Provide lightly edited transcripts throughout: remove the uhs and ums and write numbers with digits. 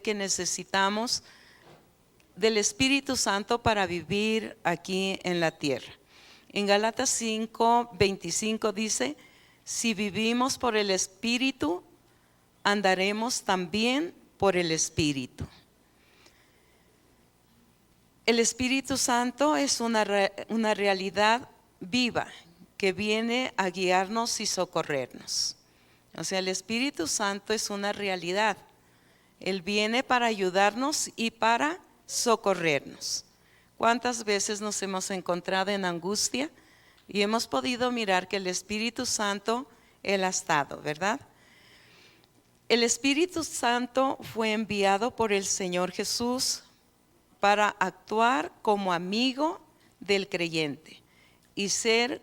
entender que necesitamos del Espíritu Santo para vivir aquí en la tierra. En Gálatas 5:25 dice: si vivimos por el Espíritu, andaremos también por el Espíritu. El Espíritu Santo es una realidad viva que viene a guiarnos y socorrernos. O sea, el Espíritu Santo es una realidad. Él viene para ayudarnos y para socorrernos. ¿Cuántas veces nos hemos encontrado en angustia y hemos podido mirar que el Espíritu Santo, Él ha estado, ¿verdad? El Espíritu Santo fue enviado por el Señor Jesús para actuar como amigo del creyente y ser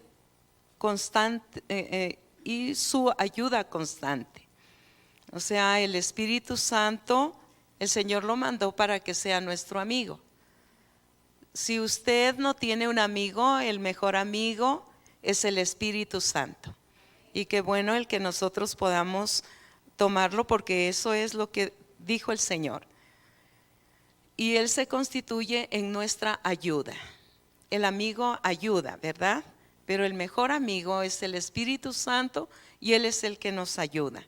constante y su ayuda constante. O sea, el Espíritu Santo, el Señor lo mandó para que sea nuestro amigo. Si usted no tiene un amigo, el mejor amigo es el Espíritu Santo. Y qué bueno el que nosotros podamos tomarlo, porque eso es lo que dijo el Señor. Y Él se constituye en nuestra ayuda. El amigo ayuda, ¿verdad? Pero el mejor amigo es el Espíritu Santo y Él es el que nos ayuda.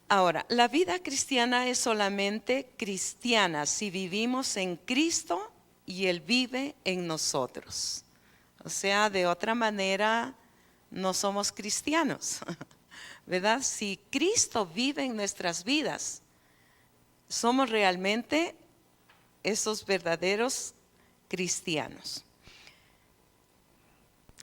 Ahora, la vida cristiana es solamente cristiana si vivimos en Cristo y Él vive en nosotros. O sea, de otra manera no somos cristianos, ¿verdad? Si Cristo vive en nuestras vidas, somos realmente esos verdaderos cristianos.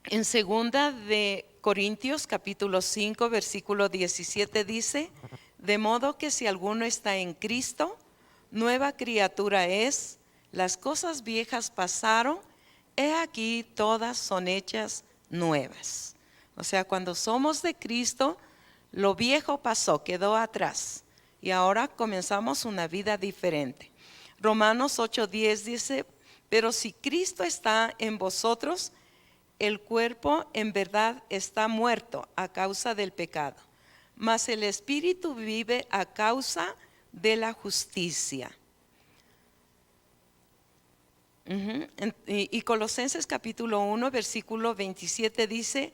En 2 de Corintios capítulo 5 versículo 17 dice: de modo que si alguno está en Cristo, nueva criatura es, las cosas viejas pasaron, he aquí todas son hechas nuevas. O sea, cuando somos de Cristo, lo viejo pasó, quedó atrás y ahora comenzamos una vida diferente. Romanos 8:10 dice: pero si Cristo está en vosotros, el cuerpo en verdad está muerto a causa del pecado, mas el Espíritu vive a causa de la justicia. Y Colosenses capítulo 1 versículo 27 dice: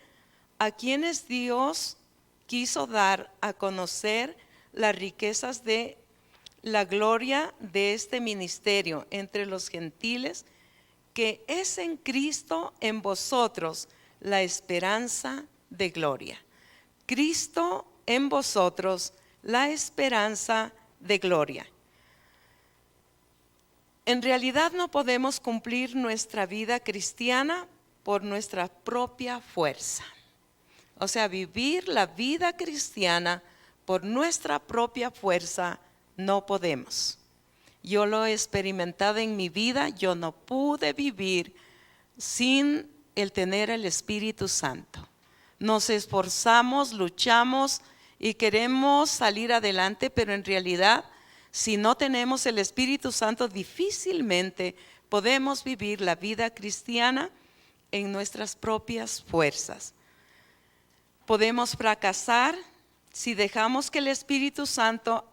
a quienes Dios quiso dar a conocer las riquezas de la gloria de este ministerio entre los gentiles, que es en Cristo en vosotros la esperanza de gloria. Cristo en vosotros la esperanza de gloria. En realidad no podemos cumplir nuestra vida cristiana por nuestra propia fuerza. O sea, vivir la vida cristiana por nuestra propia fuerza no podemos. Yo lo he experimentado en mi vida. Yo no pude vivir sin el tener el Espíritu Santo. Nos esforzamos, luchamos y queremos salir adelante, pero en realidad, si no tenemos el Espíritu Santo, difícilmente podemos vivir la vida cristiana en nuestras propias fuerzas. Podemos fracasar si dejamos que el Espíritu Santo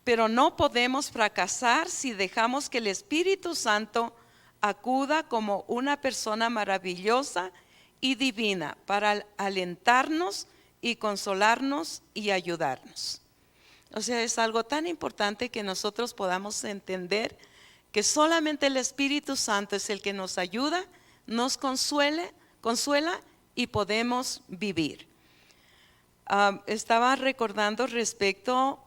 pero no podemos fracasar si dejamos que el Espíritu Santo acuda como una persona maravillosa y divina para alentarnos y consolarnos y ayudarnos. O sea, es algo tan importante que nosotros podamos entender que solamente el Espíritu Santo es el que nos ayuda, nos consuela y podemos vivir. Estaba recordando respecto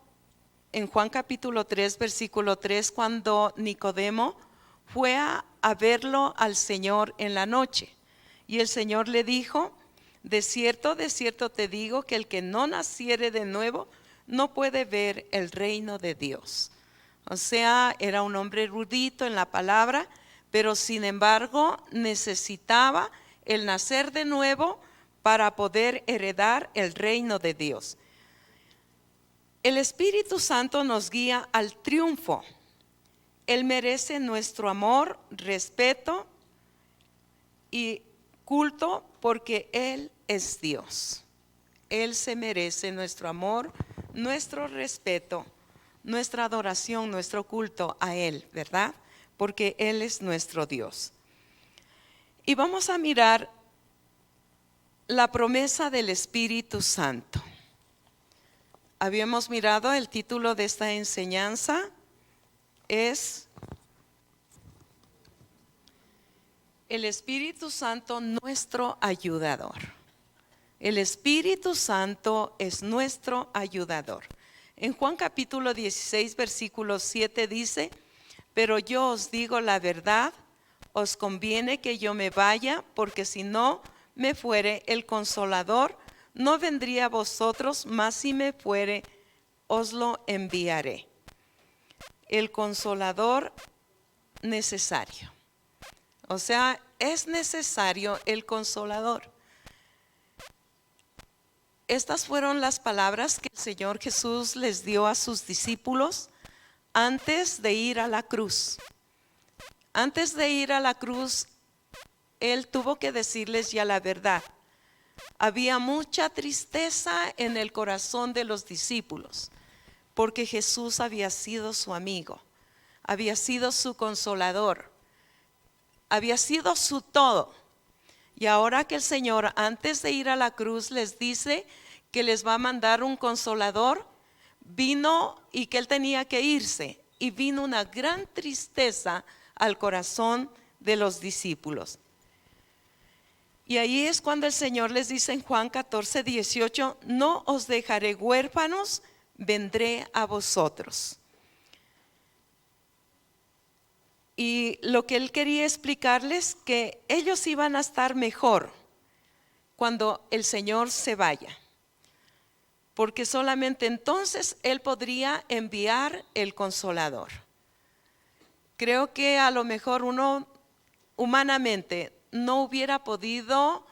en Juan capítulo 3 versículo 3, cuando Nicodemo fue a verlo al Señor en la noche, y el Señor le dijo: de cierto te digo que el que no naciere de nuevo no puede ver el reino de Dios. O sea, era un hombre erudito en la palabra, pero sin embargo necesitaba el nacer de nuevo para poder heredar el reino de Dios. El Espíritu Santo nos guía al triunfo. Él merece nuestro amor, respeto y culto porque Él es Dios. Él se merece nuestro amor, nuestro respeto, nuestra adoración, nuestro culto a Él, ¿verdad? Porque Él es nuestro Dios. Y vamos a mirar la promesa del Espíritu Santo. Habíamos mirado el título de esta enseñanza, es el Espíritu Santo nuestro ayudador. El Espíritu Santo es nuestro ayudador. En Juan capítulo 16, versículo 7 dice: pero yo os digo la verdad, os conviene que yo me vaya, porque si no me fuere, el Consolador no vendría a vosotros, mas si me fuere, os lo enviaré. El Consolador necesario. O sea, es necesario el Consolador. Estas fueron las palabras que el Señor Jesús les dio a sus discípulos antes de ir a la cruz. Antes de ir a la cruz, Él tuvo que decirles ya la verdad. Había mucha tristeza en el corazón de los discípulos, porque Jesús había sido su amigo, había sido su consolador, había sido su todo. Y ahora que el Señor, antes de ir a la cruz, les dice que les va a mandar un consolador, vino y que Él tenía que irse. Y vino una gran tristeza al corazón de los discípulos. Y ahí es cuando el Señor les dice en Juan 14, 18: no os dejaré huérfanos, vendré a vosotros. Y lo que Él quería explicarles, que ellos iban a estar mejor cuando el Señor se vaya, porque solamente entonces Él podría enviar el Consolador. Creo que a lo mejor uno humanamente no hubiera podido,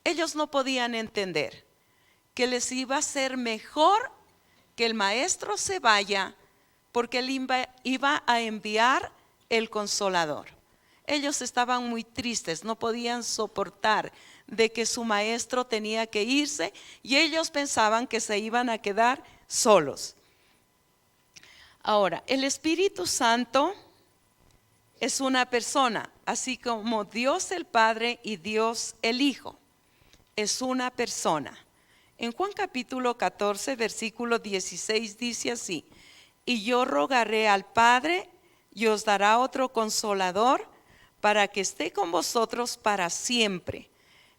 ellos no podían entender que les iba a ser mejor que el maestro se vaya, porque Él iba a enviar el Consolador. Ellos estaban muy tristes, no podían soportar de que su maestro tenía que irse, y ellos pensaban que se iban a quedar solos. Ahora, el Espíritu Santo es una persona, así como Dios el Padre y Dios el Hijo. Es una persona. En Juan capítulo 14, versículo 16 dice así: y yo rogaré al Padre y os dará otro consolador para que esté con vosotros para siempre.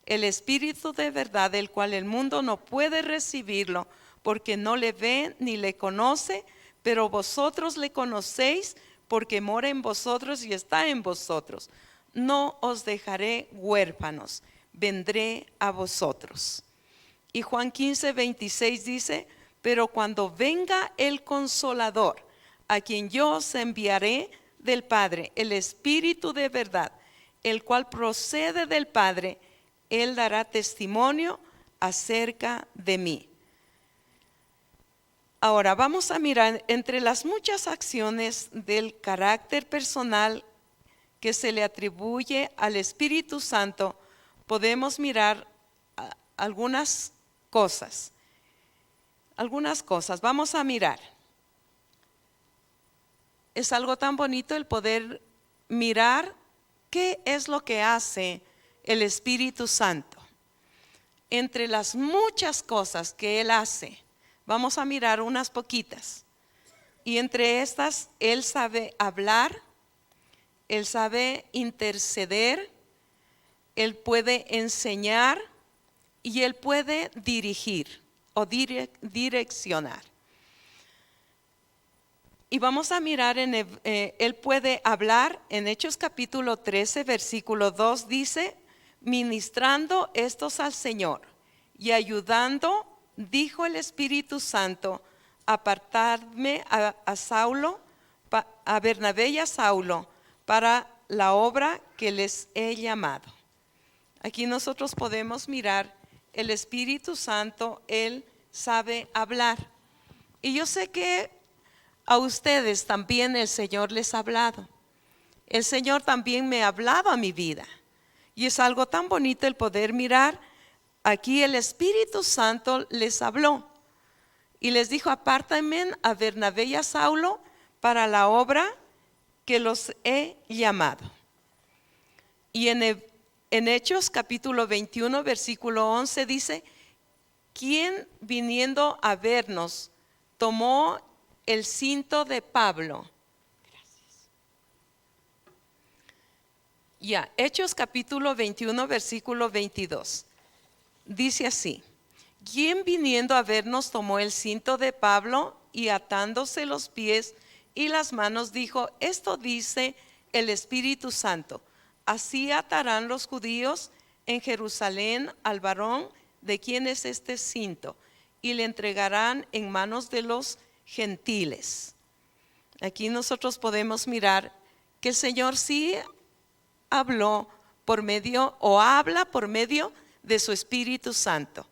El Espíritu de verdad, el cual el mundo no puede recibirlo, porque no le ve ni le conoce, pero vosotros le conocéis, porque mora en vosotros y está en vosotros. No os dejaré huérfanos, vendré a vosotros. Y Juan 15, 26 dice: pero cuando venga el Consolador, a quien yo os enviaré del Padre, el Espíritu de verdad, el cual procede del Padre, Él dará testimonio acerca de mí. Ahora vamos a mirar entre las muchas acciones del carácter personal que se le atribuye al Espíritu Santo. Podemos mirar algunas cosas. Vamos a mirar. Es algo tan bonito el poder mirar qué es lo que hace el Espíritu Santo. Entre las muchas cosas que Él hace, vamos a mirar unas poquitas. Y entre estas, Él sabe hablar, Él sabe interceder, Él puede enseñar y Él puede dirigir o direccionar. Y vamos a mirar, Él puede hablar. En Hechos capítulo 13, versículo 2 dice: ministrando estos al Señor y ayudando, dijo el Espíritu Santo: apartadme a Saulo, a Bernabé y a Saulo, para la obra que les he llamado. Aquí nosotros podemos mirar el Espíritu Santo. Él sabe hablar. Y yo sé que a ustedes también el Señor les ha hablado. El Señor también me ha hablado a mi vida. Y es algo tan bonito el poder mirar aquí el Espíritu Santo les habló y les dijo: apártenme a Bernabé y a Saulo para la obra que los he llamado. Y en Hechos capítulo 21 versículo 11 dice: quien viniendo a vernos tomó el cinto de Pablo. Ya, Hechos capítulo 21 versículo 22 dice así: quien viniendo a vernos tomó el cinto de Pablo y atándose los pies y las manos dijo: esto dice el Espíritu Santo, así atarán los judíos en Jerusalén al varón de quien es este cinto, y le entregarán en manos de los gentiles. Aquí nosotros podemos mirar que el Señor sí habló por medio, o habla por medio de su Espíritu Santo.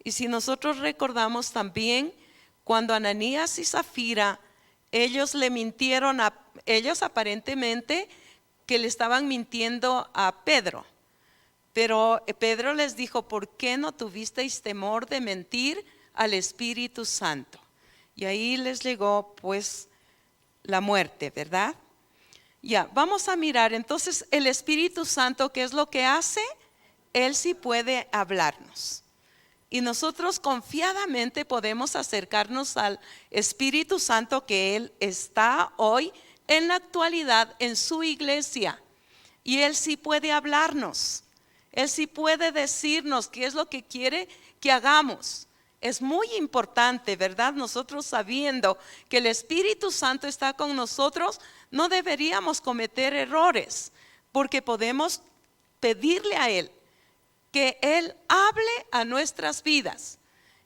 Y si nosotros recordamos también cuando Ananías y Zafira, ellos le mintieron ellos aparentemente que le estaban mintiendo a Pedro. Pero Pedro les dijo: ¿por qué no tuvisteis temor de mentir al Espíritu Santo? Y ahí les llegó pues la muerte, ¿verdad? Ya, vamos a mirar entonces el Espíritu Santo, ¿qué es lo que hace? Él sí puede hablarnos. Y nosotros confiadamente podemos acercarnos al Espíritu Santo, que Él está hoy en la actualidad en su iglesia. Y Él sí puede hablarnos. Él sí puede decirnos qué es lo que quiere que hagamos. Es muy importante, ¿verdad? Nosotros sabiendo que el Espíritu Santo está con nosotros, no deberíamos cometer errores, porque podemos pedirle a Él que Él hable a nuestras vidas.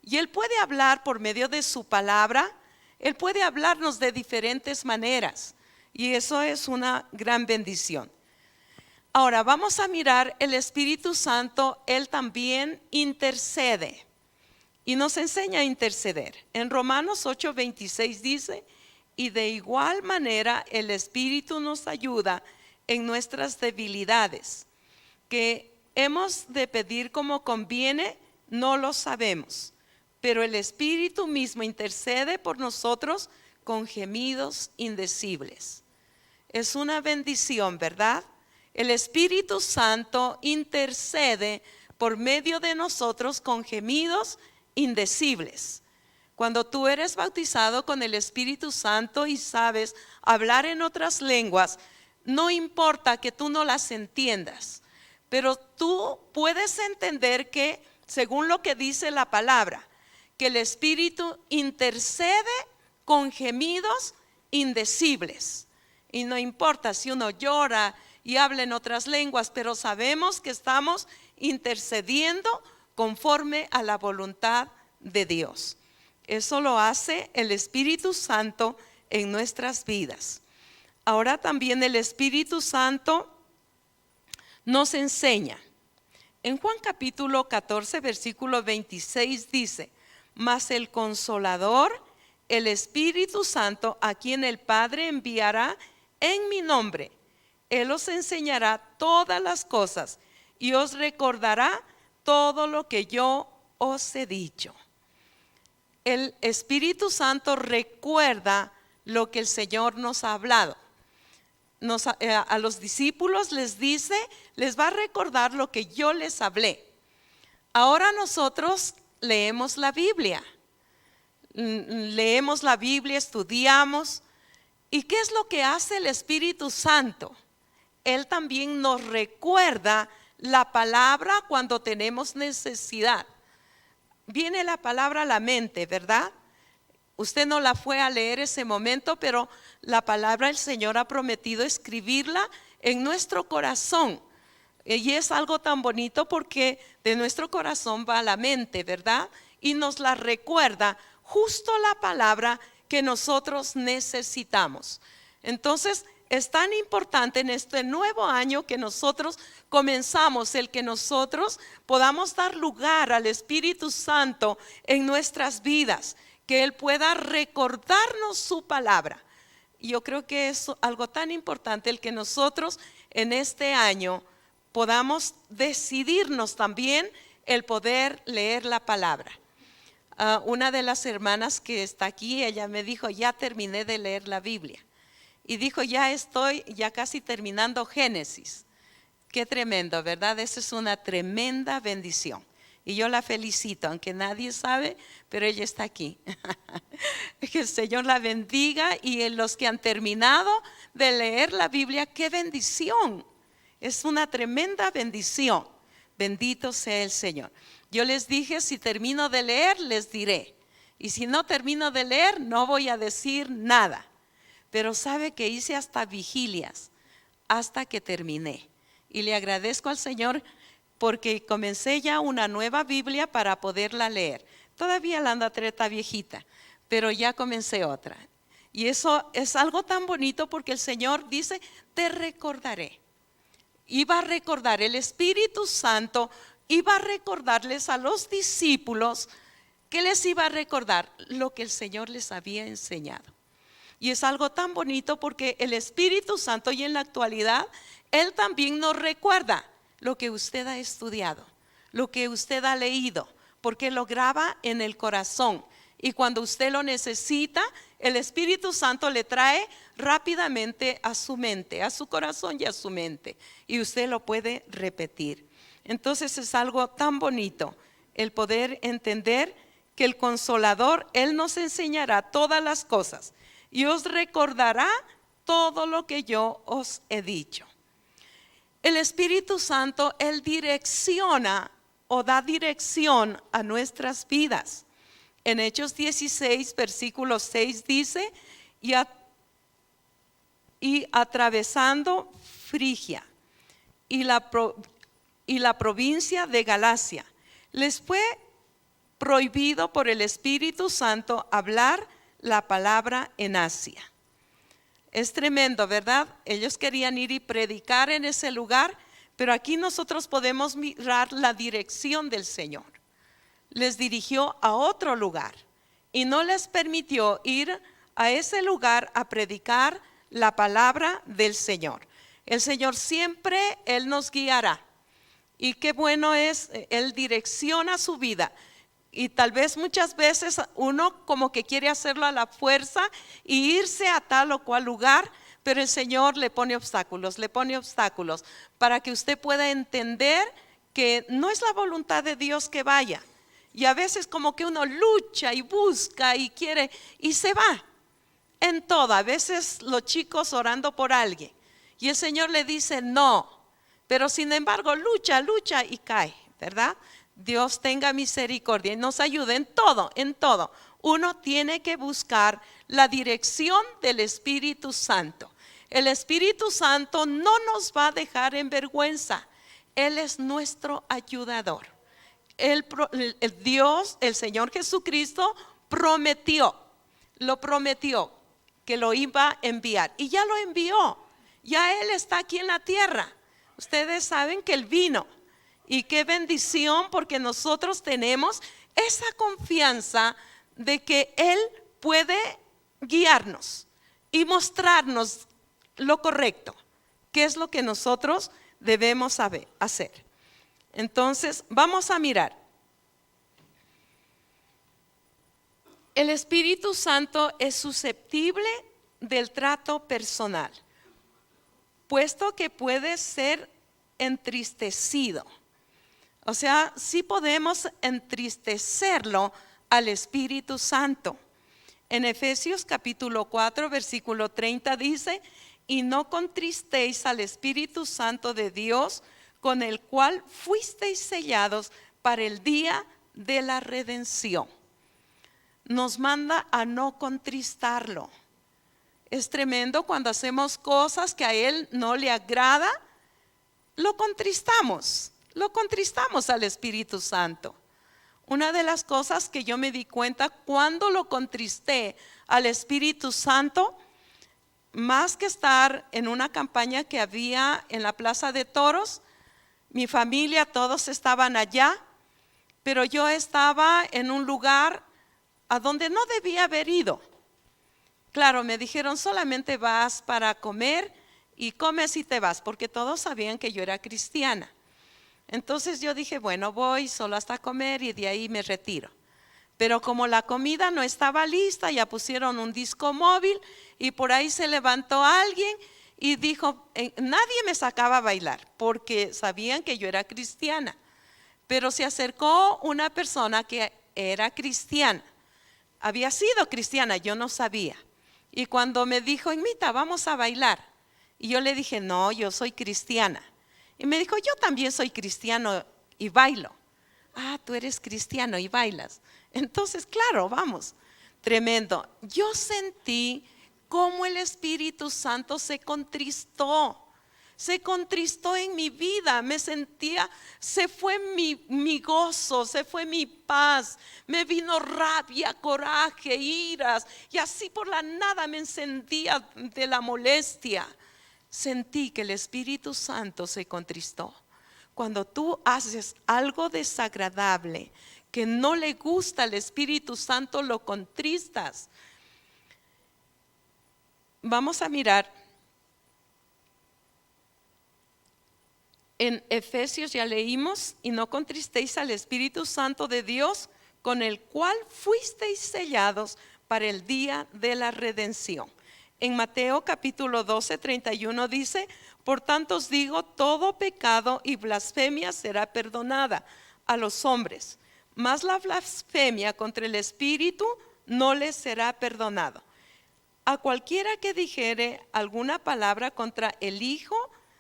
Y Él puede hablar por medio de su palabra. Él puede hablarnos de diferentes maneras. Y eso es una gran bendición. Ahora vamos a mirar el Espíritu Santo. Él también intercede y nos enseña a interceder. En Romanos 8:26 dice: y de igual manera el Espíritu nos ayuda en nuestras debilidades, que hemos de pedir como conviene, no lo sabemos, pero el Espíritu mismo intercede por nosotros con gemidos indecibles. Es una bendición, ¿verdad? El Espíritu Santo intercede por medio de nosotros con gemidos indecibles. Cuando tú eres bautizado con el Espíritu Santo y sabes hablar en otras lenguas, no importa que tú no las entiendas, pero tú puedes entender que, según lo que dice la palabra, que el Espíritu intercede con gemidos indecibles. Y no importa si uno llora y habla en otras lenguas, pero sabemos que estamos intercediendo conforme a la voluntad de Dios. Eso lo hace el Espíritu Santo en nuestras vidas. Ahora también el Espíritu Santo nos enseña. En Juan capítulo 14 versículo 26 dice: mas el Consolador, el Espíritu Santo, a quien el Padre enviará en mi nombre, Él os enseñará todas las cosas y os recordará todo lo que yo os he dicho. El Espíritu Santo recuerda lo que el Señor nos ha hablado. A los discípulos les dice, les va a recordar lo que yo les hablé. Ahora nosotros leemos la Biblia, estudiamos. ¿Y qué es lo que hace el Espíritu Santo? Él también nos recuerda la palabra cuando tenemos necesidad. Viene la palabra a la mente, ¿verdad? Usted no la fue a leer ese momento, pero la palabra el Señor ha prometido escribirla en nuestro corazón. Y es algo tan bonito porque de nuestro corazón va a la mente, ¿verdad? Y nos la recuerda justo la palabra que nosotros necesitamos. Entonces es tan importante en este nuevo año que nosotros comenzamos, el que nosotros podamos dar lugar al Espíritu Santo en nuestras vidas, que Él pueda recordarnos su palabra. Y yo creo que es algo tan importante el que nosotros en este año podamos decidirnos también el poder leer la palabra. Una de las hermanas que está aquí, ella me dijo, ya terminé de leer la Biblia. Y dijo, ya estoy ya casi terminando Génesis. Qué tremendo, ¿verdad? Esa es una tremenda bendición. Y yo la felicito, aunque nadie sabe, pero ella está aquí. Que el Señor la bendiga, y en los que han terminado de leer la Biblia, qué bendición. Es una tremenda bendición. Bendito sea el Señor. Yo les dije, si termino de leer, les diré. Y si no termino de leer, no voy a decir nada. Pero sabe que hice hasta vigilias, hasta que terminé. Y le agradezco al Señor porque comencé ya una nueva Biblia para poderla leer. Todavía la anda treta viejita, pero ya comencé otra. Y eso es algo tan bonito porque el Señor dice, te recordaré. Iba a recordar, el Espíritu Santo iba a recordarles a los discípulos. ¿Qué les iba a recordar? Lo que el Señor les había enseñado. Y es algo tan bonito porque el Espíritu Santo, y en la actualidad, Él también nos recuerda lo que usted ha estudiado, lo que usted ha leído, porque lo graba en el corazón. Y cuando usted lo necesita, el Espíritu Santo le trae rápidamente a su mente, a su corazón y a su mente. Y usted lo puede repetir. Entonces es algo tan bonito el poder entender que el Consolador, Él nos enseñará todas las cosas y os recordará todo lo que yo os he dicho. El Espíritu Santo, Él direcciona o da dirección a nuestras vidas. En Hechos 16, versículo 6 dice, y atravesando Frigia y la provincia de Galacia, les fue prohibido por el Espíritu Santo hablar la palabra en Asia. Es tremendo, ¿verdad? Ellos querían ir y predicar en ese lugar, pero aquí nosotros podemos mirar la dirección del Señor. Les dirigió a otro lugar y no les permitió ir a ese lugar a predicar la palabra del Señor. El Señor siempre, Él nos guiará. Y qué bueno es, Él direcciona su vida. Y tal vez muchas veces uno como que quiere hacerlo a la fuerza y irse a tal o cual lugar, pero el Señor le pone obstáculos para que usted pueda entender que no es la voluntad de Dios que vaya. Y a veces como que uno lucha y busca y quiere y se va en todo. A veces los chicos orando por alguien y el Señor le dice no, pero sin embargo lucha y cae, ¿verdad? Dios tenga misericordia y nos ayude en todo, en todo. Uno tiene que buscar la dirección del Espíritu Santo. El Espíritu Santo no nos va a dejar en vergüenza. Él es nuestro ayudador. El Dios, el Señor Jesucristo lo prometió que lo iba a enviar y ya lo envió. Ya Él está aquí en la tierra. Ustedes saben que Él vino. Y qué bendición, porque nosotros tenemos esa confianza de que Él puede guiarnos y mostrarnos lo correcto, qué es lo que nosotros debemos hacer. Entonces, vamos a mirar. El Espíritu Santo es susceptible del trato personal, puesto que puede ser entristecido. O sea, sí podemos entristecerlo al Espíritu Santo. En Efesios capítulo 4, versículo 30 dice, y no contristéis al Espíritu Santo de Dios, con el cual fuisteis sellados para el día de la redención. Nos manda a no contristarlo. Es tremendo cuando hacemos cosas que a Él no le agrada, lo contristamos al Espíritu Santo. Una de las cosas que yo me di cuenta cuando lo contristé al Espíritu Santo, más que estar en una campaña que había en la Plaza de Toros, mi familia, todos estaban allá, pero yo estaba en un lugar a donde no debía haber ido. Claro, me dijeron solamente vas para comer y comes y te vas, porque todos sabían que yo era cristiana. Entonces yo dije, bueno, voy solo hasta comer y de ahí me retiro. Pero como la comida no estaba lista, ya pusieron un disco móvil y por ahí se levantó alguien y dijo, nadie me sacaba a bailar porque sabían que yo era cristiana. Pero se acercó una persona que era cristiana. Había sido cristiana, yo no sabía. Y cuando me dijo, Imita, vamos a bailar. Y yo le dije, no, yo soy cristiana. Y me dijo, yo también soy cristiano y bailo. Ah, tú eres cristiano y bailas. Entonces, claro, vamos. Tremendo. Yo sentí cómo el Espíritu Santo se contristó. Se contristó en mi vida, me sentía, se fue mi gozo, se fue mi paz, me vino rabia, coraje, iras, y así por la nada me encendía de la molestia. Sentí que el Espíritu Santo se contristó. Cuando tú haces algo desagradable que no le gusta al Espíritu Santo, lo contristas. Vamos a mirar. En Efesios ya leímos, y no contristéis al Espíritu Santo de Dios, con el cual fuisteis sellados para el día de la redención. En Mateo capítulo 12, 31 dice, por tanto os digo, todo pecado y blasfemia será perdonada a los hombres, mas la blasfemia contra el Espíritu no les será perdonado. A cualquiera que dijere alguna palabra contra el Hijo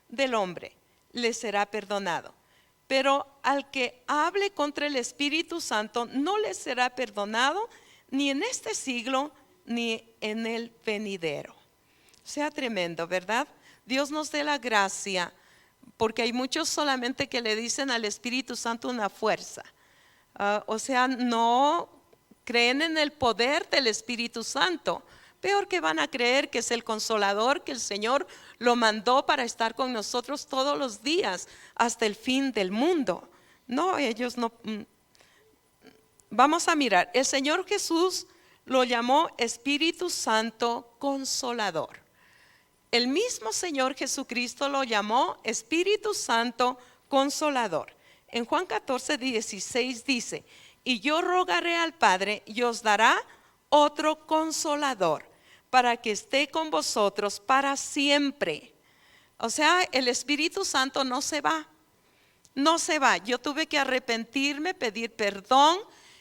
del Hombre, le será perdonado. Pero al que hable contra el Espíritu Santo no le será perdonado ni en este siglo ni en el venidero. Sea tremendo, ¿verdad? Dios nos dé la gracia, porque hay muchos solamente que le dicen al Espíritu Santo una fuerza. O sea, no creen en el poder del Espíritu Santo. Peor que van a creer que es el consolador, que el Señor lo mandó para estar con nosotros todos los días hasta el fin del mundo. No, ellos no. Vamos a mirar, el Señor Jesús lo llamó Espíritu Santo Consolador. El mismo Señor Jesucristo lo llamó Espíritu Santo Consolador. En Juan 14, 16 dice, y yo rogaré al Padre y os dará otro consolador, para que esté con vosotros para siempre. O sea, el Espíritu Santo no se va, no se va. Yo tuve que arrepentirme, pedir perdón,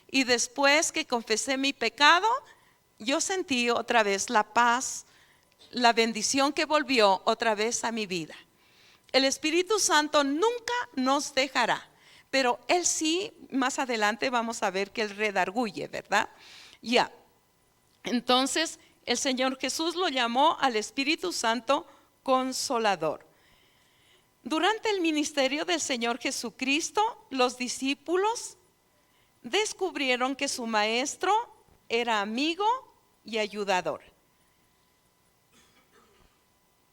y después que confesé mi pecado, yo sentí otra vez la paz, la bendición que volvió otra vez a mi vida. El Espíritu Santo nunca nos dejará, pero Él sí, más adelante vamos a ver que Él redarguye, ¿verdad? Ya, entonces el Señor Jesús lo llamó al Espíritu Santo Consolador. Durante el ministerio del Señor Jesucristo, los discípulos descubrieron que su maestro era amigo y ayudador,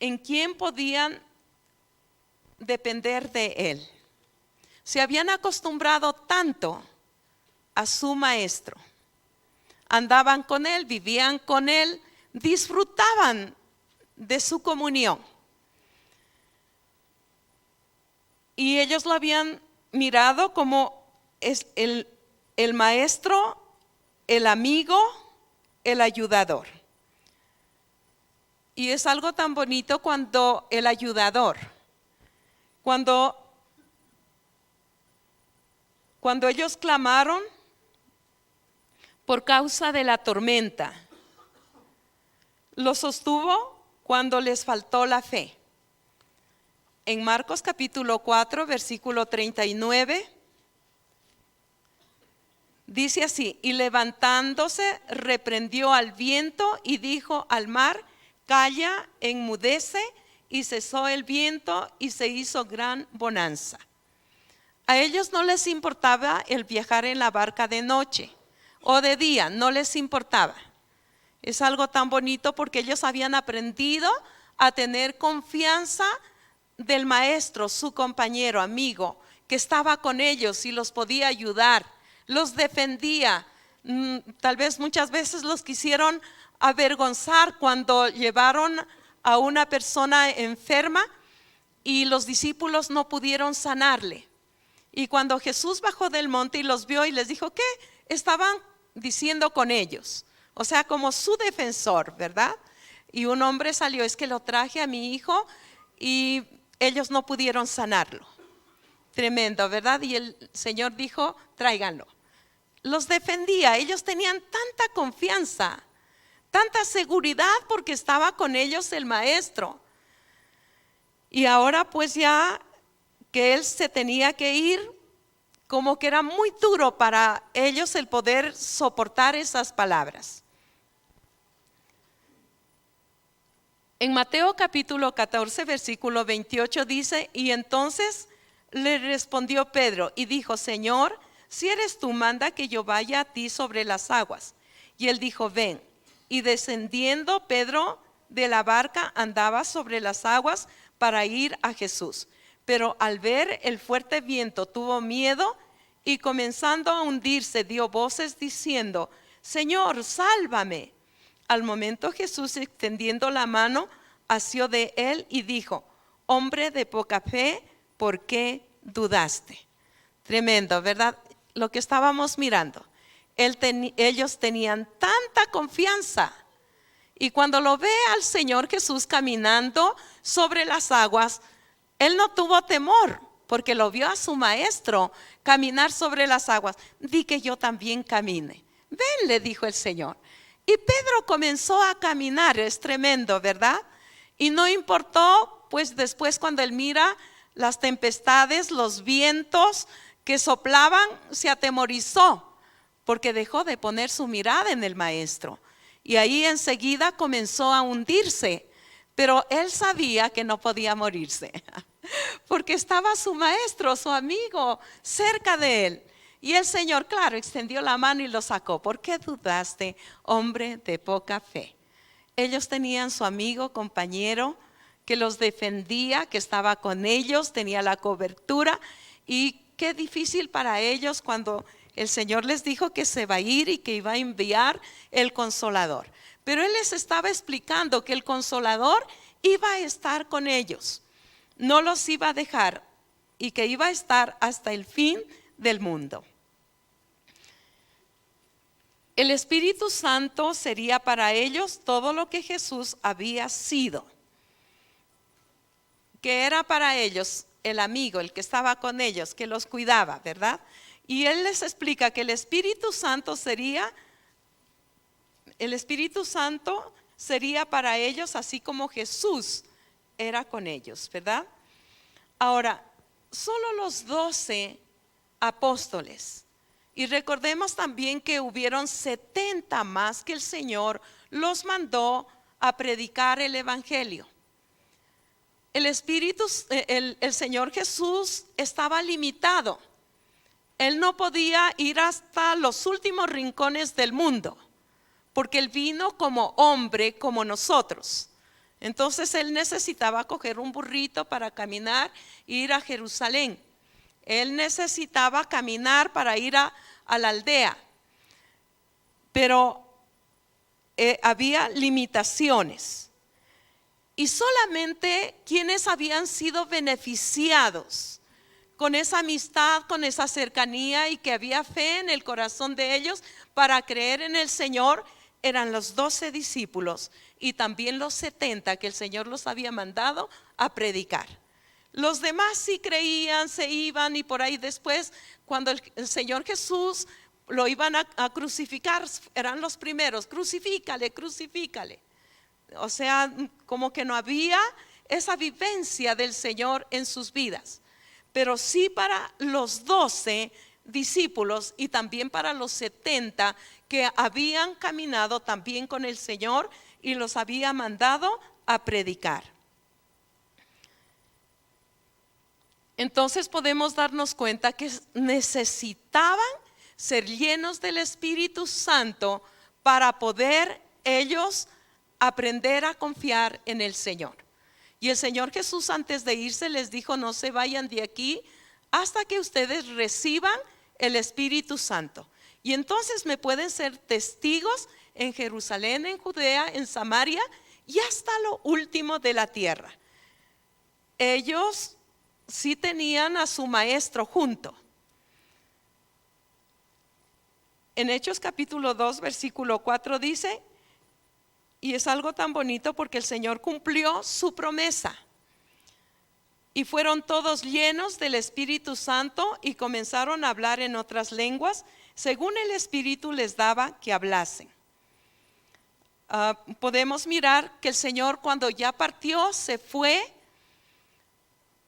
en quien podían depender de él. Se habían acostumbrado tanto a su maestro, andaban con él, vivían con él, disfrutaban de su comunión. Y ellos lo habían mirado como es el maestro, el amigo, el ayudador. Y es algo tan bonito cuando el ayudador, cuando ellos clamaron por causa de la tormenta, lo sostuvo cuando les faltó la fe. En Marcos capítulo 4, versículo 39, dice así, y levantándose reprendió al viento y dijo al mar, calla, enmudece, y cesó el viento y se hizo gran bonanza. A ellos no les importaba el viajar en la barca de noche o de día, no les importaba. Es algo tan bonito porque ellos habían aprendido a tener confianza del maestro, su compañero, amigo, que estaba con ellos y los podía ayudar, los defendía. Tal vez muchas veces los quisieron avergonzar cuando llevaron a una persona enferma y los discípulos no pudieron sanarle. Y cuando Jesús bajó del monte y los vio y les dijo, ¿qué estaban diciendo con ellos? O sea, como su defensor, ¿verdad? Y un hombre salió, es que lo traje a mi hijo y ellos no pudieron sanarlo. Tremendo, ¿verdad? Y el Señor dijo, tráiganlo. Los defendía, ellos tenían tanta confianza, tanta seguridad porque estaba con ellos el maestro. Y ahora pues ya que él se tenía que ir, como que era muy duro para ellos el poder soportar esas palabras. En Mateo capítulo 14, versículo 28 dice, y entonces le respondió Pedro y dijo, Señor, si eres tú, manda que yo vaya a ti sobre las aguas. Y él dijo, ven. Y descendiendo Pedro de la barca andaba sobre las aguas para ir a Jesús. Pero al ver el fuerte viento tuvo miedo y comenzando a hundirse dio voces diciendo, Señor, sálvame. Al momento Jesús, extendiendo la mano, asió de él y dijo, hombre de poca fe, ¿por qué dudaste? Tremendo, ¿verdad? Lo que estábamos mirando. Ellos tenían tanta confianza. Y cuando lo ve al Señor Jesús caminando sobre las aguas, él no tuvo temor, porque lo vio a su maestro caminar sobre las aguas. Di que yo también camine. Ven, le dijo el Señor. Y Pedro comenzó a caminar, es tremendo, ¿verdad? Y no importó, pues después cuando él mira las tempestades, los vientos que soplaban, se atemorizó, porque dejó de poner su mirada en el maestro. Y ahí enseguida comenzó a hundirse, pero él sabía que no podía morirse, porque estaba su maestro, su amigo, cerca de él. Y el Señor, claro, extendió la mano y lo sacó. ¿Por qué dudaste, hombre de poca fe? Ellos tenían su amigo, compañero, que los defendía, que estaba con ellos, tenía la cobertura. Y qué difícil para ellos cuando el Señor les dijo que se va a ir y que iba a enviar el Consolador. Pero Él les estaba explicando que el Consolador iba a estar con ellos, no los iba a dejar y que iba a estar hasta el fin del mundo. El Espíritu Santo sería para ellos todo lo que Jesús había sido, que era para ellos el amigo, el que estaba con ellos, que los cuidaba, ¿verdad? Y Él les explica que el Espíritu Santo sería para ellos así como Jesús era con ellos, ¿verdad? Ahora, solo los 12 apóstoles. Y recordemos también que hubieron 70 más que el Señor los mandó a predicar el Evangelio. El Señor Jesús estaba limitado. Él no podía ir hasta los últimos rincones del mundo, porque Él vino como hombre, como nosotros. Entonces Él necesitaba coger un burrito para caminar e ir a Jerusalén. Él necesitaba caminar para ir a la aldea, pero había limitaciones. Y solamente quienes habían sido beneficiados con esa amistad, con esa cercanía y que había fe en el corazón de ellos para creer en el Señor, eran los 12 discípulos y también los 70 que el Señor los había mandado a predicar. Los demás sí creían, se iban y por ahí después, cuando el Señor Jesús lo iban a crucificar, eran los primeros, crucifícale, crucifícale. O sea, como que no había esa vivencia del Señor en sus vidas. Pero sí para los 12 discípulos y también para los 70 que habían caminado también con el Señor y los había mandado a predicar. Entonces podemos darnos cuenta que necesitaban ser llenos del Espíritu Santo para poder ellos aprender a confiar en el Señor. Y el Señor Jesús antes de irse les dijo, no se vayan de aquí hasta que ustedes reciban el Espíritu Santo. Y entonces me pueden ser testigos en Jerusalén, en Judea, en Samaria y hasta lo último de la tierra. Ellos sí tenían a su maestro junto. En Hechos capítulo 2, versículo 4 dice, y es algo tan bonito porque el Señor cumplió su promesa. Y fueron todos llenos del Espíritu Santo y comenzaron a hablar en otras lenguas, según el Espíritu les daba que hablasen. Podemos mirar que el Señor, cuando ya partió, se fue,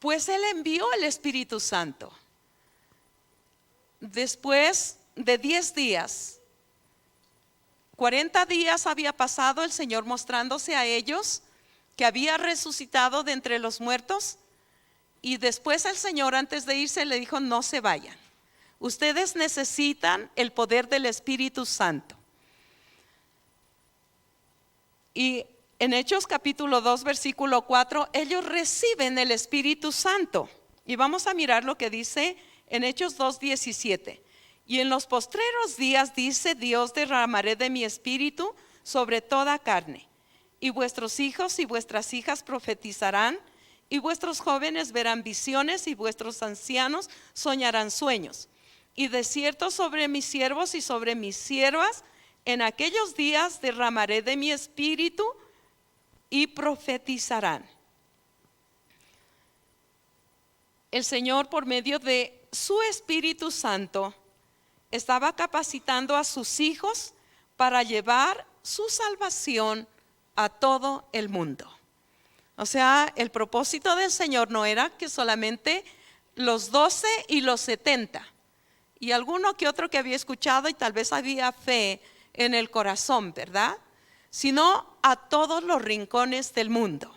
pues Él envió el Espíritu Santo. Después de 10 días, 40 días había pasado el Señor mostrándose a ellos que había resucitado de entre los muertos. Y después el Señor, antes de irse, le dijo: no se vayan, ustedes necesitan el poder del Espíritu Santo. Y en Hechos capítulo 2, versículo 4, ellos reciben el Espíritu Santo. Y vamos a mirar lo que dice en Hechos 2, 17. Y en los postreros días, dice Dios, derramaré de mi espíritu sobre toda carne. Y vuestros hijos y vuestras hijas profetizarán, y vuestros jóvenes verán visiones, y vuestros ancianos soñarán sueños. Y de cierto sobre mis siervos y sobre mis siervas, en aquellos días derramaré de mi espíritu y profetizarán. El Señor, por medio de su Espíritu Santo, estaba capacitando a sus hijos para llevar su salvación a todo el mundo. O sea, el propósito del Señor no era que solamente los 12 y los 70, y alguno que otro que había escuchado y tal vez había fe en el corazón, ¿verdad? Sino a todos los rincones del mundo.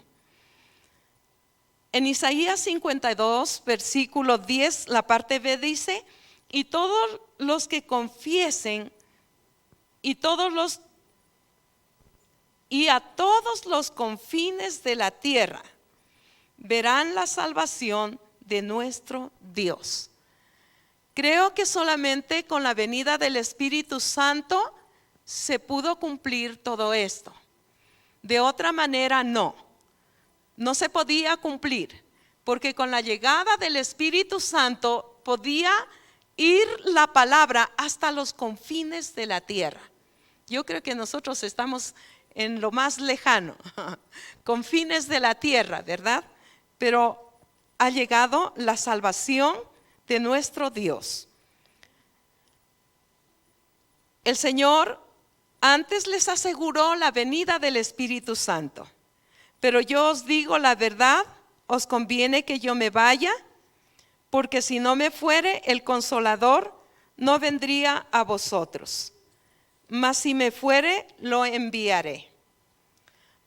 En Isaías 52, versículo 10, la parte B dice: y todos los que confiesen y a todos los confines de la tierra verán la salvación de nuestro Dios. Creo que solamente con la venida del Espíritu Santo se pudo cumplir todo esto. De otra manera no se podía cumplir, porque con la llegada del Espíritu Santo podía ir la palabra hasta los confines de la tierra. Yo creo que nosotros estamos en lo más lejano, confines de la tierra, ¿verdad? Pero ha llegado la salvación de nuestro Dios. El Señor antes les aseguró la venida del Espíritu Santo. Pero yo os digo la verdad, os conviene que yo me vaya, porque si no me fuere, el Consolador no vendría a vosotros. Mas si me fuere, lo enviaré.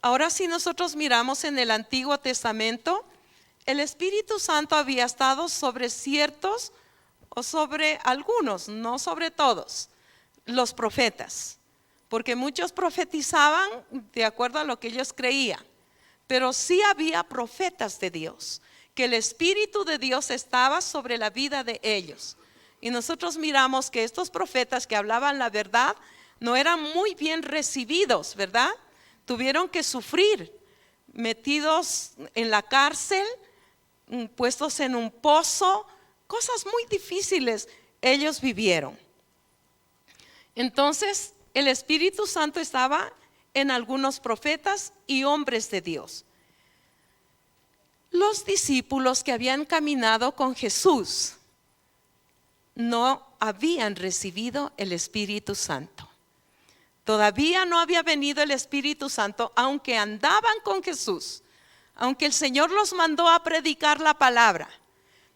Ahora, si nosotros miramos en el Antiguo Testamento, el Espíritu Santo había estado sobre ciertos o sobre algunos, no sobre todos, los profetas, porque muchos profetizaban de acuerdo a lo que ellos creían, pero sí había profetas de Dios, que el Espíritu de Dios estaba sobre la vida de ellos. Y nosotros miramos que estos profetas que hablaban la verdad no eran muy bien recibidos, ¿verdad? Tuvieron que sufrir, metidos en la cárcel, puestos en un pozo, cosas muy difíciles ellos vivieron. Entonces el Espíritu Santo estaba en algunos profetas y hombres de Dios. Los discípulos que habían caminado con Jesús no habían recibido el Espíritu Santo. Todavía no había venido el Espíritu Santo, aunque andaban con Jesús, aunque el Señor los mandó a predicar la palabra,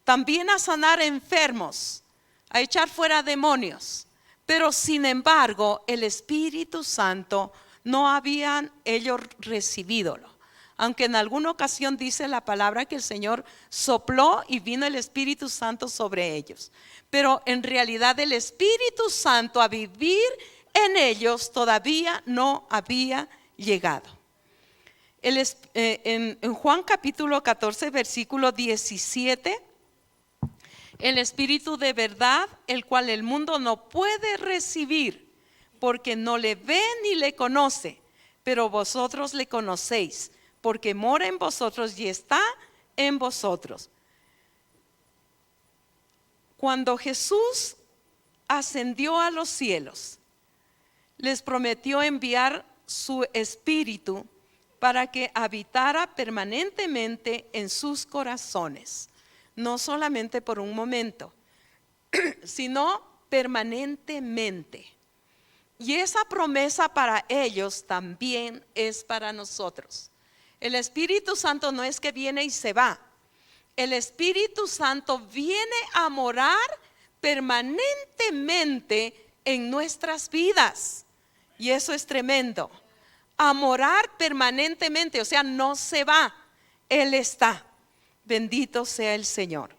también a sanar enfermos, a echar fuera demonios. Pero sin embargo, el Espíritu Santo no habían ellos recibidolo. Aunque en alguna ocasión dice la palabra que el Señor sopló y vino el Espíritu Santo sobre ellos. Pero en realidad el Espíritu Santo a vivir en ellos todavía no había llegado. En Juan capítulo 14, versículo 17, el Espíritu de verdad, el cual el mundo no puede recibir, porque no le ve ni le conoce, pero vosotros le conocéis, porque mora en vosotros y está en vosotros. Cuando Jesús ascendió a los cielos, les prometió enviar su espíritu para que habitara permanentemente en sus corazones, no solamente por un momento, sino permanentemente. Y esa promesa para ellos también es para nosotros. El Espíritu Santo no es que viene y se va. El Espíritu Santo viene a morar permanentemente en nuestras vidas. Y eso es tremendo. A morar permanentemente, o sea, no se va. Él está. Bendito sea el Señor.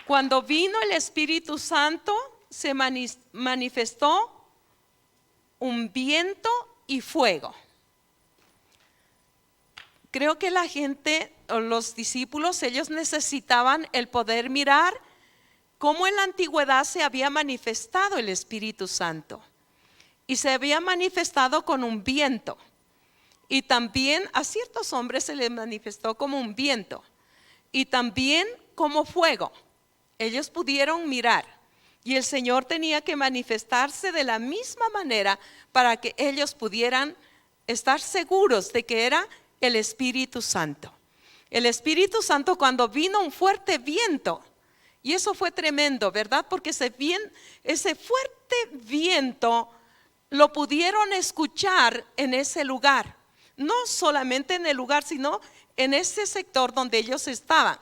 Cuando vino el Espíritu Santo, se manifestó un viento y fuego. Creo que la gente, o los discípulos, ellos necesitaban el poder mirar cómo en la antigüedad se había manifestado el Espíritu Santo. Y se había manifestado con un viento. Y también a ciertos hombres se les manifestó como un viento. Y también como fuego. Ellos pudieron mirar. Y el Señor tenía que manifestarse de la misma manera para que ellos pudieran estar seguros de que era el Espíritu Santo. El Espíritu Santo, cuando vino un fuerte viento, y eso fue tremendo, ¿verdad? Porque ese fuerte viento lo pudieron escuchar en ese lugar. No solamente en el lugar, sino en ese sector donde ellos estaban.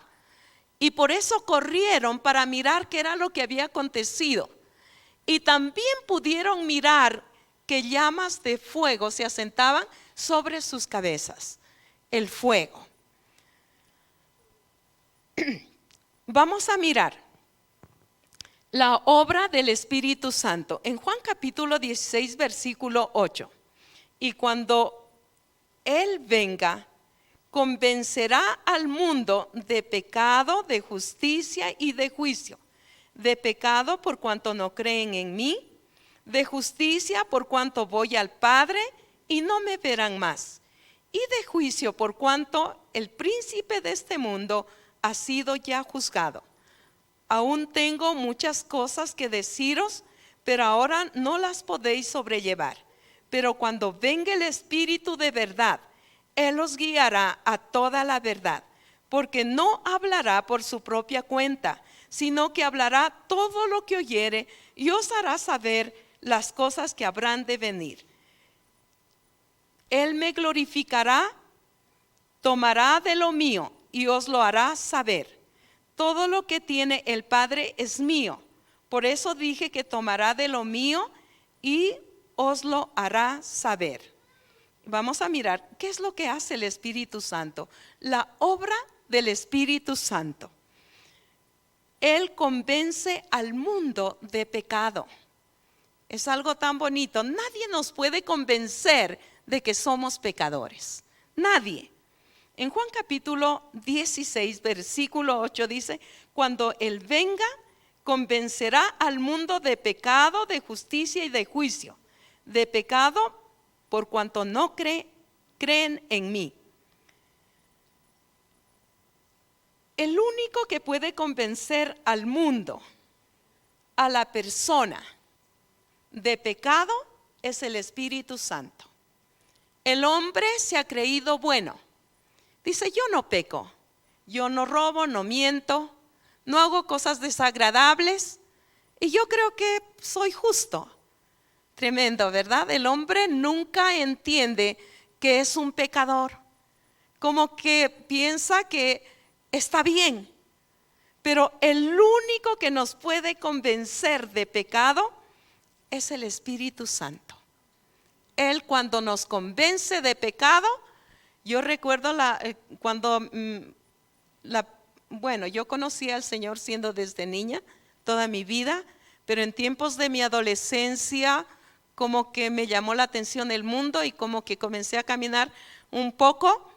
Y por eso corrieron para mirar qué era lo que había acontecido. Y también pudieron mirar que llamas de fuego se asentaban sobre sus cabezas. El fuego. Vamos a mirar la obra del Espíritu Santo en Juan capítulo 16 versículo 8. Y cuando Él venga, convencerá al mundo de pecado, de justicia y de juicio. De pecado por cuanto no creen en mí, de justicia por cuanto voy al Padre y no me verán más, y de juicio por cuanto el príncipe de este mundo ha sido ya juzgado. Aún tengo muchas cosas que deciros, pero ahora no las podéis sobrellevar. Pero cuando venga el Espíritu de verdad, Él os guiará a toda la verdad, porque no hablará por su propia cuenta, sino que hablará todo lo que oyere y os hará saber las cosas que habrán de venir. Él me glorificará, tomará de lo mío y os lo hará saber. Todo lo que tiene el Padre es mío. Por eso dije que tomará de lo mío y os lo hará saber. Vamos a mirar qué es lo que hace el Espíritu Santo. La obra del Espíritu Santo. Él convence al mundo de pecado. Es algo tan bonito. Nadie nos puede convencer de que somos pecadores. Nadie. En Juan capítulo 16 versículo 8 dice: cuando Él venga, convencerá al mundo de pecado, de justicia y de juicio. De pecado por cuanto no creen en mí. El único que puede convencer al mundo, a la persona, de pecado es el Espíritu Santo. El hombre se ha creído bueno. Dice: yo no peco, yo no robo, no miento, no hago cosas desagradables y yo creo que soy justo. Tremendo, ¿verdad? El hombre nunca entiende que es un pecador. Como que piensa que está bien. Pero el único que nos puede convencer de pecado es el Espíritu Santo. Él, cuando nos convence de pecado, yo recuerdo yo conocí al Señor siendo desde niña, toda mi vida, pero en tiempos de mi adolescencia como que me llamó la atención el mundo y como que comencé a caminar un poco,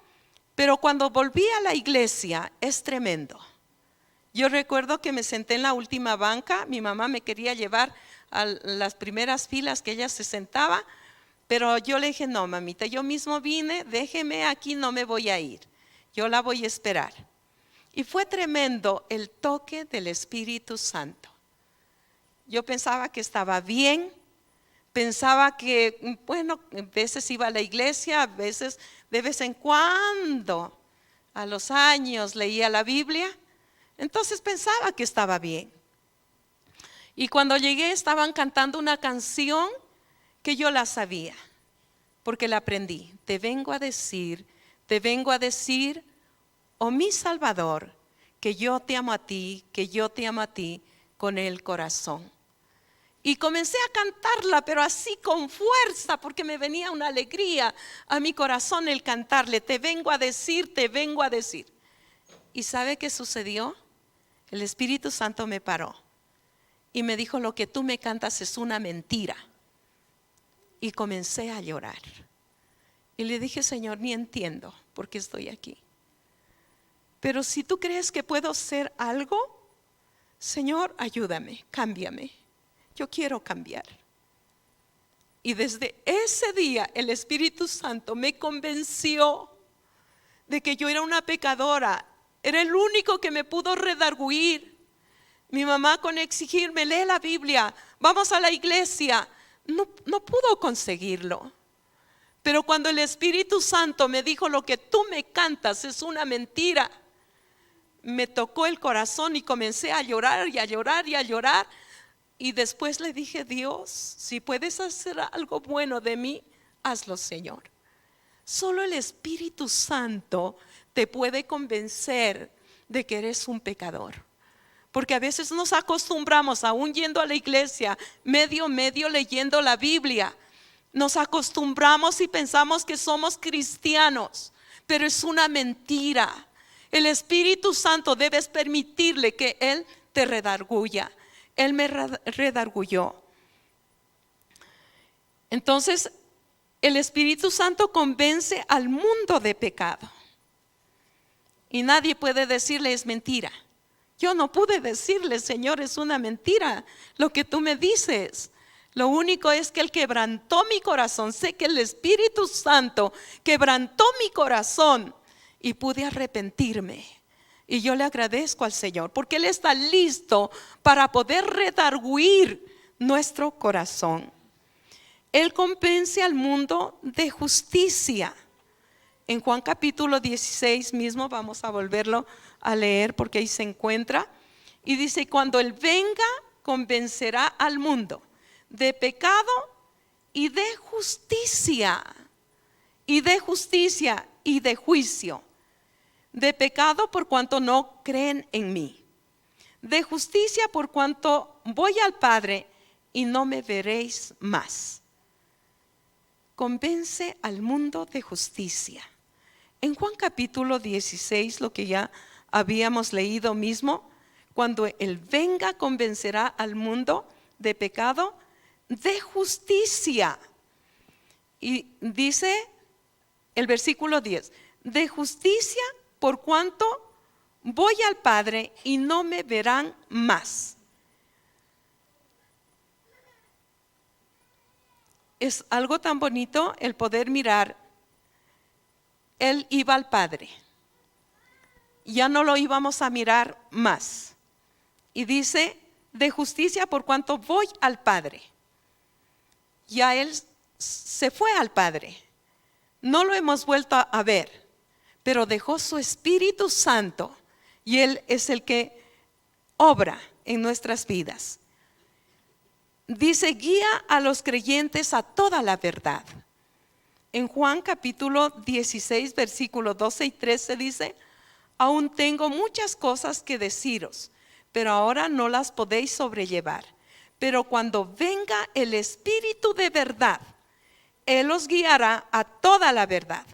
pero cuando volví a la iglesia es tremendo. Yo recuerdo que me senté en la última banca, mi mamá me quería llevar a las primeras filas que ella se sentaba, Pero yo le dije, no, mamita, yo mismo vine, déjeme aquí, no me voy a ir. Yo la voy a esperar. Y fue tremendo el toque del Espíritu Santo. Yo pensaba que estaba bien, pensaba que, bueno, a veces iba a la iglesia, a veces de vez en cuando, a los años leía la Biblia, entonces pensaba que estaba bien. Y cuando llegué estaban cantando una canción que yo la sabía, porque la aprendí. Te vengo a decir, oh mi Salvador, que yo te amo a ti, que yo te amo a ti con el corazón. Y comencé a cantarla, pero así con fuerza, porque me venía una alegría a mi corazón el cantarle, te vengo a decir, te vengo a decir. ¿Y sabe qué sucedió? El Espíritu Santo me paró y me dijo, lo que tú me cantas es una mentira. Y comencé a llorar. Y le dije, Señor, ni entiendo por qué estoy aquí. Pero si tú crees que puedo hacer algo, Señor, ayúdame, cámbiame. Yo quiero cambiar. Y desde ese día el Espíritu Santo me convenció de que yo era una pecadora. Era el único que me pudo redarguir. Mi mamá con exigirme, lee la Biblia, vamos a la iglesia, no pudo conseguirlo. Pero cuando el Espíritu Santo me dijo, lo que tú me cantas es una mentira, me tocó el corazón y comencé a llorar y a llorar y a llorar. Y después le dije, Dios, si puedes hacer algo bueno de mí, hazlo, Señor. Solo el Espíritu Santo te puede convencer de que eres un pecador. Porque a veces nos acostumbramos, aún yendo a la iglesia, medio leyendo la Biblia, nos acostumbramos y pensamos que somos cristianos, pero es una mentira. El Espíritu Santo debes permitirle que Él te redarguya. Él me redarguyó. Entonces, el Espíritu Santo convence al mundo de pecado. Y nadie puede decirle es mentira. Yo no pude decirle, Señor, es una mentira lo que tú me dices. Lo único es que Él quebrantó mi corazón. Sé que el Espíritu Santo quebrantó mi corazón y pude arrepentirme. Y yo le agradezco al Señor porque Él está listo para poder redarguir nuestro corazón. Él convence al mundo de justicia. En Juan capítulo 16 mismo, vamos a volverlo a leer porque ahí se encuentra. Y dice, cuando Él venga, convencerá al mundo de pecado y de justicia. Y de justicia y de juicio. De pecado por cuanto no creen en mí. De justicia por cuanto voy al Padre y no me veréis más. Convence al mundo de justicia. En Juan capítulo 16, lo que ya habíamos leído mismo, cuando Él venga convencerá al mundo de pecado, de justicia. Y dice el versículo 10, de justicia por cuanto voy al Padre y no me verán más. Es algo tan bonito el poder mirar. Él iba al Padre, ya no lo íbamos a mirar más. Y dice, de justicia por cuanto voy al Padre. Ya Él se fue al Padre, no lo hemos vuelto a ver, pero dejó su Espíritu Santo y Él es el que obra en nuestras vidas. Dice, guía a los creyentes a toda la verdad. En Juan capítulo 16, versículos 12 y 13 dice, aún tengo muchas cosas que deciros, pero ahora no las podéis sobrellevar. Pero cuando venga el Espíritu de verdad, Él os guiará a toda la verdad,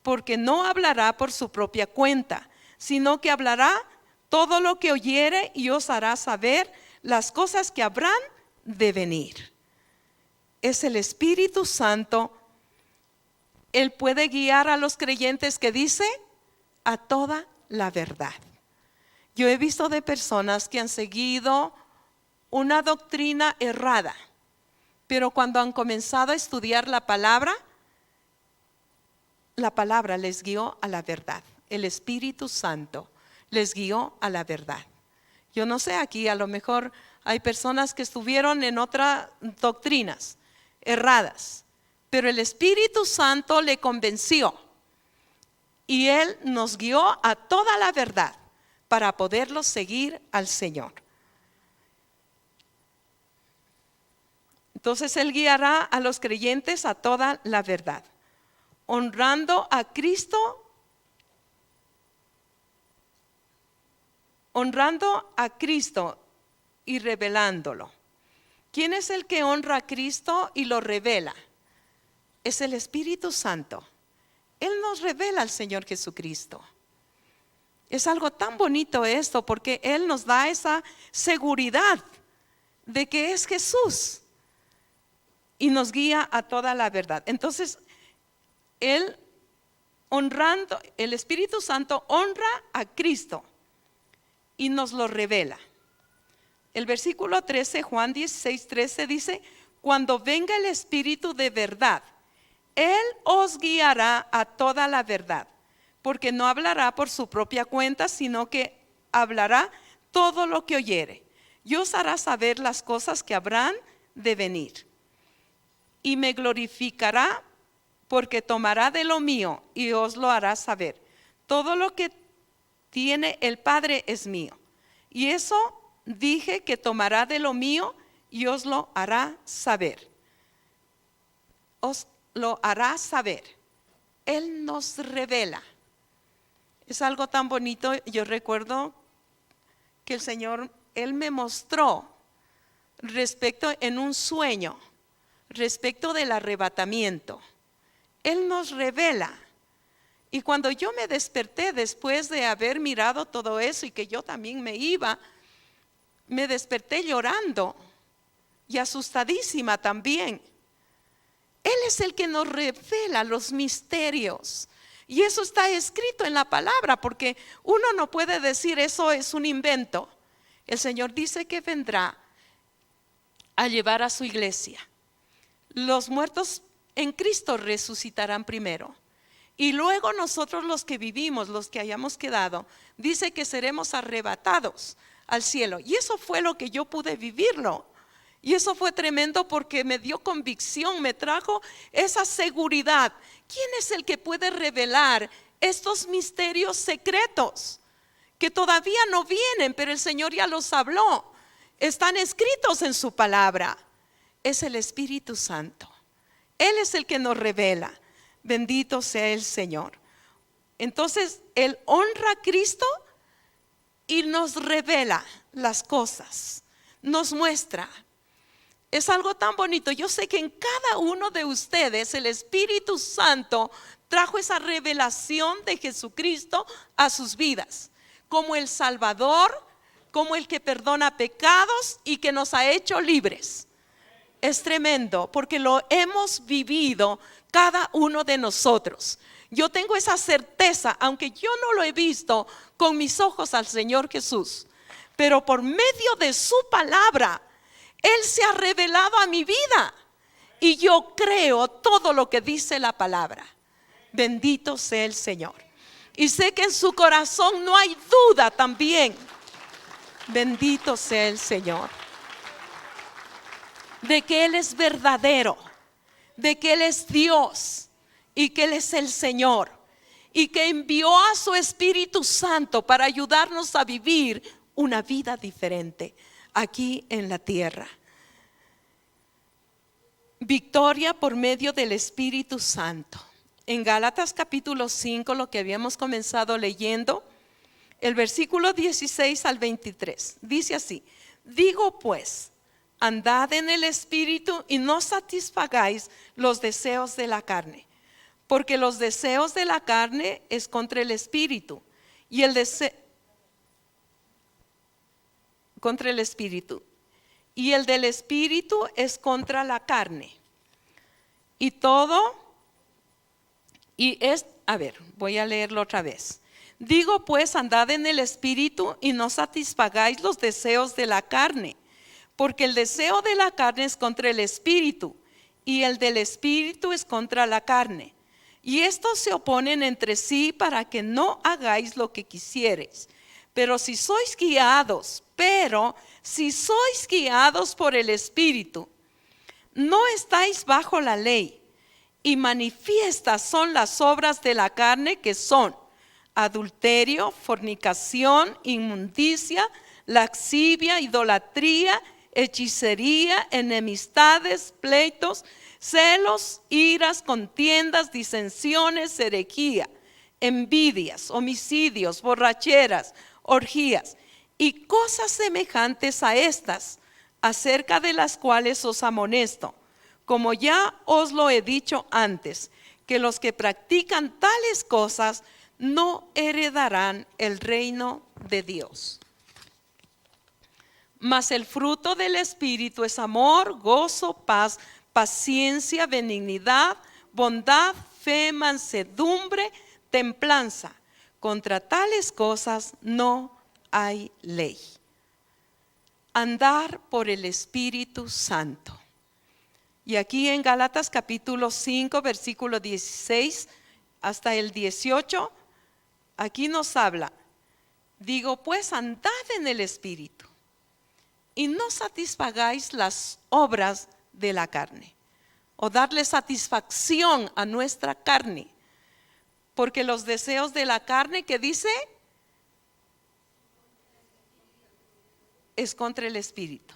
porque no hablará por su propia cuenta, sino que hablará todo lo que oyere y os hará saber las cosas que habrán de venir. Es el Espíritu Santo. Él puede guiar a los creyentes que dice a toda la verdad. Yo he visto de personas que han seguido una doctrina errada, pero cuando han comenzado a estudiar la palabra les guió a la verdad. El Espíritu Santo les guió a la verdad. Yo no sé, aquí a lo mejor hay personas que estuvieron en otras doctrinas erradas, pero el Espíritu Santo le convenció y Él nos guió a toda la verdad para poderlo seguir al Señor. Entonces Él guiará a los creyentes a toda la verdad, honrando a Cristo y revelándolo. ¿Quién es el que honra a Cristo y lo revela? Es el Espíritu Santo. Él nos revela al Señor Jesucristo. Es algo tan bonito esto, porque Él nos da esa seguridad de que es Jesús y nos guía a toda la verdad. Entonces, el Espíritu Santo honra a Cristo y nos lo revela. El versículo 13, Juan 16:13 dice: cuando venga el Espíritu de verdad, Él os guiará a toda la verdad, porque no hablará por su propia cuenta, sino que hablará todo lo que oyere, y os hará saber las cosas que habrán de venir. Y me glorificará, porque tomará de lo mío y os lo hará saber. Todo lo que tiene el Padre es mío. Y eso dije, que tomará de lo mío y os lo hará saber. Os lo hará saber. Él nos revela. Es algo tan bonito. Yo recuerdo que el Señor, Él me mostró respecto en un sueño, respecto del arrebatamiento. Él nos revela. Y cuando yo me desperté después de haber mirado todo eso y que yo también me desperté llorando y asustadísima también. Él es el que nos revela los misterios. Y eso está escrito en la palabra, porque uno no puede decir eso es un invento. El Señor dice que vendrá a llevar a su iglesia. Los muertos en Cristo resucitarán primero. Y luego nosotros los que vivimos, los que hayamos quedado, dice que seremos arrebatados al cielo. Y eso fue lo que yo pude vivirlo. Y eso fue tremendo, porque me dio convicción, me trajo esa seguridad. ¿Quién es el que puede revelar estos misterios secretos que todavía no vienen, pero el Señor ya los habló? Están escritos en su palabra. Es el Espíritu Santo. Él es el que nos revela. Bendito sea el Señor. Entonces, Él honra a Cristo y nos revela las cosas, nos muestra. Es algo tan bonito. Yo sé que en cada uno de ustedes el Espíritu Santo trajo esa revelación de Jesucristo a sus vidas, como el Salvador, como el que perdona pecados y que nos ha hecho libres. Es tremendo, porque lo hemos vivido cada uno de nosotros. Yo tengo esa certeza, aunque yo no lo he visto con mis ojos al Señor Jesús, pero por medio de su palabra, Él se ha revelado a mi vida. Y yo creo todo lo que dice la palabra. Bendito sea el Señor. Y sé que en su corazón no hay duda también. Bendito sea el Señor. De que Él es verdadero, de que Él es Dios y que Él es el Señor, y que envió a su Espíritu Santo para ayudarnos a vivir una vida diferente aquí en la tierra. Victoria por medio del Espíritu Santo. En Gálatas capítulo 5, lo que habíamos comenzado leyendo, el versículo 16 al 23, dice así: digo pues, andad en el Espíritu y no satisfagáis los deseos de la carne, porque los deseos de la carne es contra el Espíritu, y el contra el Espíritu, y el del Espíritu es contra la carne. Voy a leerlo otra vez. Digo pues, andad en el Espíritu y no satisfagáis los deseos de la carne, Porque el deseo de la carne es contra el espíritu, y el del espíritu es contra la carne. Y estos se oponen entre sí para que no hagáis lo que quisiereis. Pero si sois guiados por el espíritu, no estáis bajo la ley. Y manifiestas son las obras de la carne, que son adulterio, fornicación, inmundicia, lascivia, idolatría, hechicería, enemistades, pleitos, celos, iras, contiendas, disensiones, herejía, envidias, homicidios, borracheras, orgías y cosas semejantes a estas, acerca de las cuales os amonesto, como ya os lo he dicho antes, que los que practican tales cosas no heredarán el reino de Dios. Mas el fruto del Espíritu es amor, gozo, paz, paciencia, benignidad, bondad, fe, mansedumbre, templanza. Contra tales cosas no hay ley. Andar por el Espíritu Santo. Y aquí en Gálatas capítulo 5, versículo 16 hasta el 18, aquí nos habla. Digo, pues andad en el Espíritu y no satisfagáis las obras de la carne, o darle satisfacción a nuestra carne, porque los deseos de la carne, que dice, es contra el Espíritu.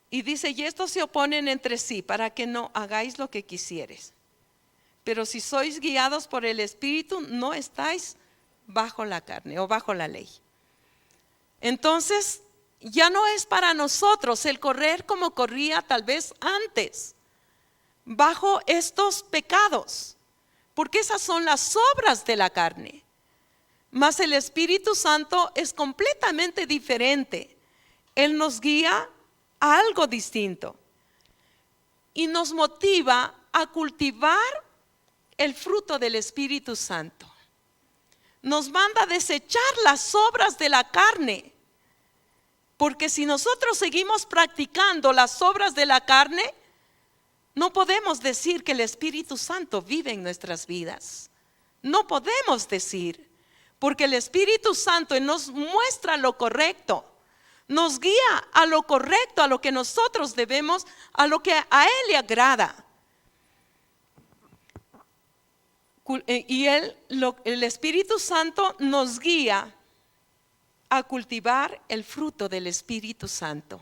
Y dice, y estos se oponen entre sí para que no hagáis lo que quisieres. Pero si sois guiados por el Espíritu, no estáis bajo la carne o bajo la ley. Entonces, ya no es para nosotros el correr como corría tal vez antes, bajo estos pecados, porque esas son las obras de la carne. Mas el Espíritu Santo es completamente diferente. Él nos guía a algo distinto y nos motiva a cultivar el fruto del Espíritu Santo. Nos manda a desechar las obras de la carne, porque si nosotros seguimos practicando las obras de la carne, no podemos decir que el Espíritu Santo vive en nuestras vidas. No podemos decir, porque el Espíritu Santo nos muestra lo correcto, nos guía a lo correcto, a lo que nosotros debemos, a lo que a Él le agrada. Y el Espíritu Santo nos guía a cultivar el fruto del Espíritu Santo.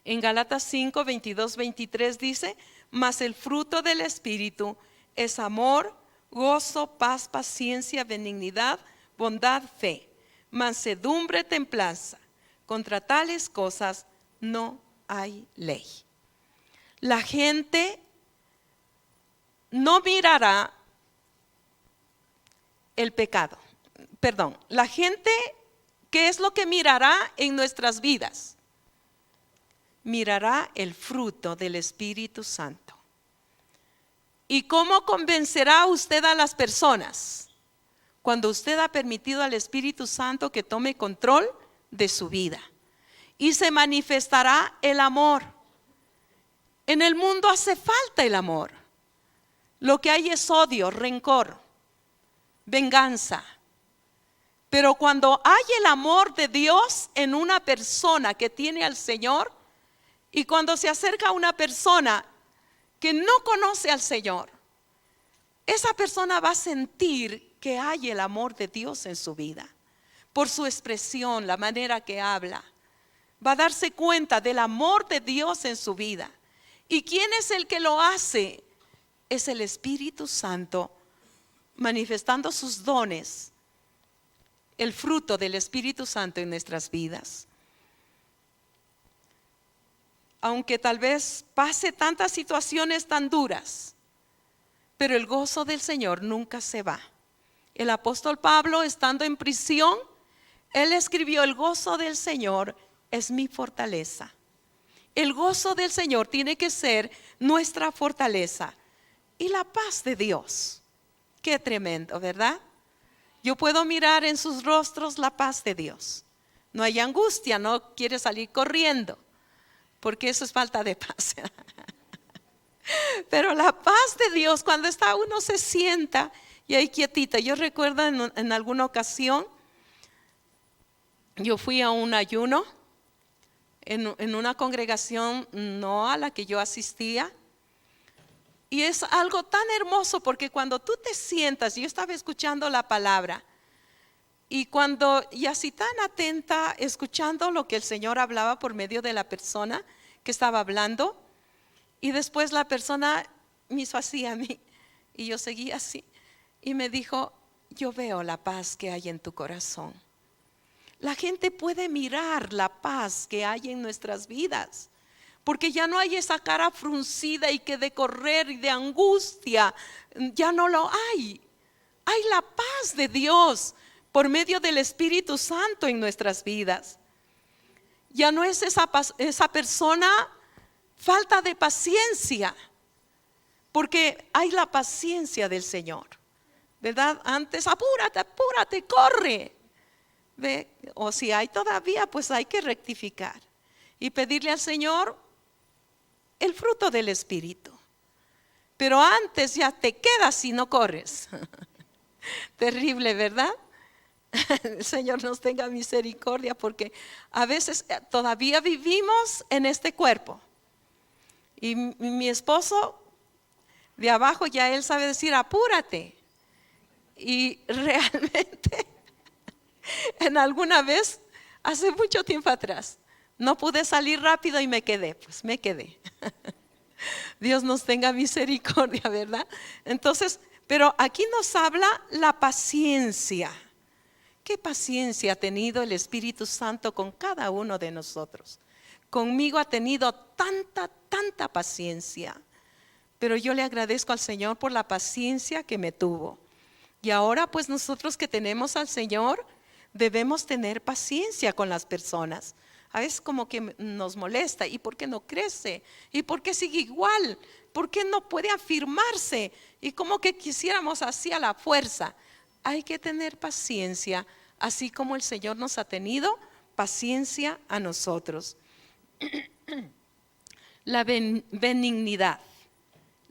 En Gálatas 5, 22, 23 dice, mas el fruto del Espíritu es amor, gozo, paz, paciencia, benignidad, bondad, fe, mansedumbre, templanza. Contra tales cosas no hay ley. La gente no mirará el pecado. La gente, ¿qué es lo que mirará en nuestras vidas? Mirará el fruto del Espíritu Santo. ¿Y cómo convencerá usted a las personas? Cuando usted ha permitido al Espíritu Santo que tome control de su vida. Y se manifestará el amor. En el mundo hace falta el amor. Lo que hay es odio, rencor, venganza. Pero cuando hay el amor de Dios en una persona que tiene al Señor, y cuando se acerca a una persona que no conoce al Señor, esa persona va a sentir que hay el amor de Dios en su vida. Por su expresión, la manera que habla, va a darse cuenta del amor de Dios en su vida. ¿Y quién es el que lo hace? Es el Espíritu Santo manifestando sus dones, el fruto del Espíritu Santo en nuestras vidas. Aunque tal vez pase tantas situaciones tan duras, pero el gozo del Señor nunca se va. El apóstol Pablo, estando en prisión, él escribió, el gozo del Señor es mi fortaleza. El gozo del Señor tiene que ser nuestra fortaleza. Y la paz de Dios, qué tremendo, ¿verdad? Yo puedo mirar en sus rostros la paz de Dios. no hay angustia, no quiere salir corriendo, porque eso es falta de paz. Pero la paz de Dios, cuando está uno se sienta y ahí quietita. Yo recuerdo en alguna ocasión, yo fui a un ayuno en una congregación no a la que yo asistía. Y es algo tan hermoso porque cuando tú te sientas, yo estaba escuchando la palabra y así tan atenta, escuchando lo que el Señor hablaba por medio de la persona que estaba hablando, y después la persona me hizo así a mí y yo seguí así y me dijo: yo veo la paz que hay en tu corazón. La gente puede mirar la paz que hay en nuestras vidas, porque ya no hay esa cara fruncida y que de correr y de angustia, ya no lo hay. Hay la paz de Dios por medio del Espíritu Santo en nuestras vidas. Ya no es esa persona falta de paciencia, porque hay la paciencia del Señor, ¿verdad? Antes, apúrate, apúrate, corre. ¿Ve? O si hay todavía, pues hay que rectificar y pedirle al Señor el fruto del Espíritu. Pero antes ya te quedas si no corres. Terrible, ¿verdad? El Señor nos tenga misericordia, porque a veces todavía vivimos en este cuerpo. Y mi esposo de abajo, ya él sabe decir apúrate. Y realmente en alguna vez, hace mucho tiempo atrás, no pude salir rápido y me quedé. Dios nos tenga misericordia, ¿verdad? Entonces, pero aquí nos habla la paciencia. ¿Qué paciencia ha tenido el Espíritu Santo con cada uno de nosotros? Conmigo ha tenido tanta paciencia. Pero yo le agradezco al Señor por la paciencia que me tuvo. Y ahora pues nosotros que tenemos al Señor, debemos tener paciencia con las personas. A veces como que nos molesta, ¿y por qué no crece? ¿Y por qué sigue igual? ¿Por qué no puede afirmarse? Y como que quisiéramos así a la fuerza. Hay que tener paciencia, así como el Señor nos ha tenido paciencia a nosotros. La benignidad,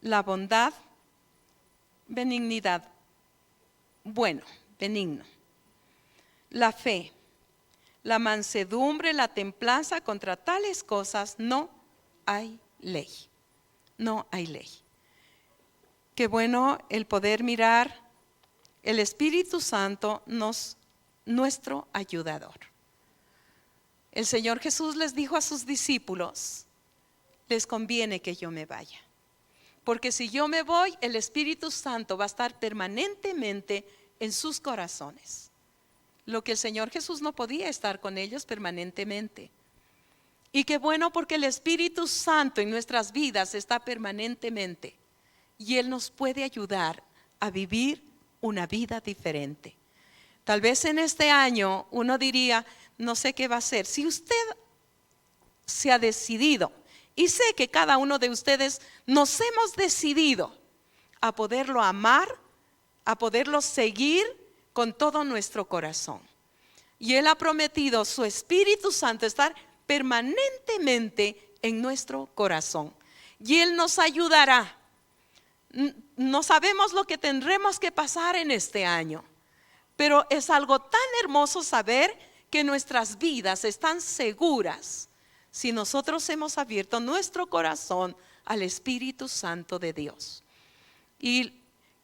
la bondad, benignidad, bueno, benigno. La fe, la mansedumbre, la templanza, contra tales cosas no hay ley. No hay ley. Qué bueno el poder mirar el Espíritu Santo, nuestro ayudador. El Señor Jesús les dijo a sus discípulos: les conviene que yo me vaya, porque si yo me voy, el Espíritu Santo va a estar permanentemente en sus corazones. Lo que el Señor Jesús no podía estar con ellos permanentemente. Y qué bueno, porque el Espíritu Santo en nuestras vidas está permanentemente y Él nos puede ayudar a vivir una vida diferente. Tal vez en este año uno diría: no sé qué va a hacer. Si usted se ha decidido, y sé que cada uno de ustedes nos hemos decidido a poderlo amar, a poderlo seguir con todo nuestro corazón. Y Él ha prometido su Espíritu Santo estar permanentemente en nuestro corazón. Y Él nos ayudará. No sabemos lo que tendremos que pasar en este año, pero es algo tan hermoso saber que nuestras vidas están seguras si nosotros hemos abierto nuestro corazón al Espíritu Santo de Dios. Y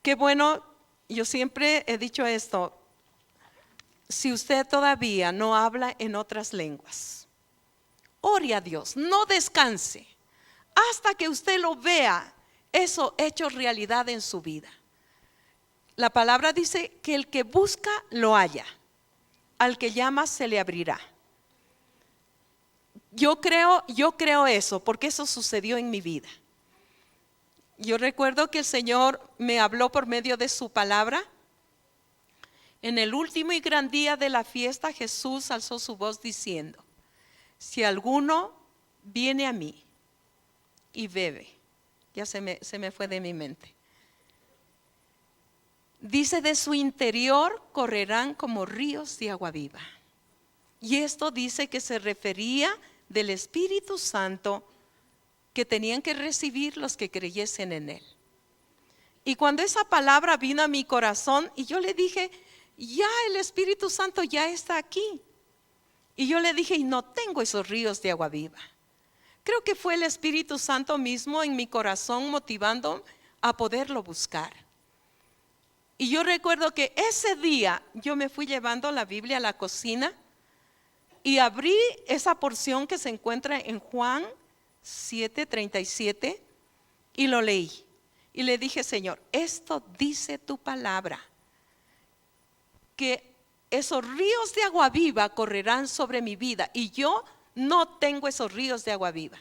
qué bueno, yo siempre he dicho esto: si usted todavía no habla en otras lenguas, ore a Dios, no descanse hasta que usted lo vea eso hecho realidad en su vida. La palabra dice que el que busca lo halla, al que llama se le abrirá. Yo creo eso, porque eso sucedió en mi vida. Yo recuerdo que el Señor me habló por medio de su palabra. En el último y gran día de la fiesta, Jesús alzó su voz diciendo: si alguno viene a mí y bebe, ya se me fue de mi mente. Dice: de su interior correrán como ríos de agua viva. Y esto dice que se refería del Espíritu Santo que tenían que recibir los que creyesen en Él. Y cuando esa palabra vino a mi corazón, y yo le dije, ya el Espíritu Santo ya está aquí. Y yo le dije, y no tengo esos ríos de agua viva. Creo que fue el Espíritu Santo mismo en mi corazón motivando a poderlo buscar. Y yo recuerdo que ese día yo me fui llevando la Biblia a la cocina y abrí esa porción que se encuentra en Juan 7:37 y lo leí. Y le dije, Señor, esto dice tu palabra, que esos ríos de agua viva correrán sobre mi vida, y yo no tengo esos ríos de agua viva.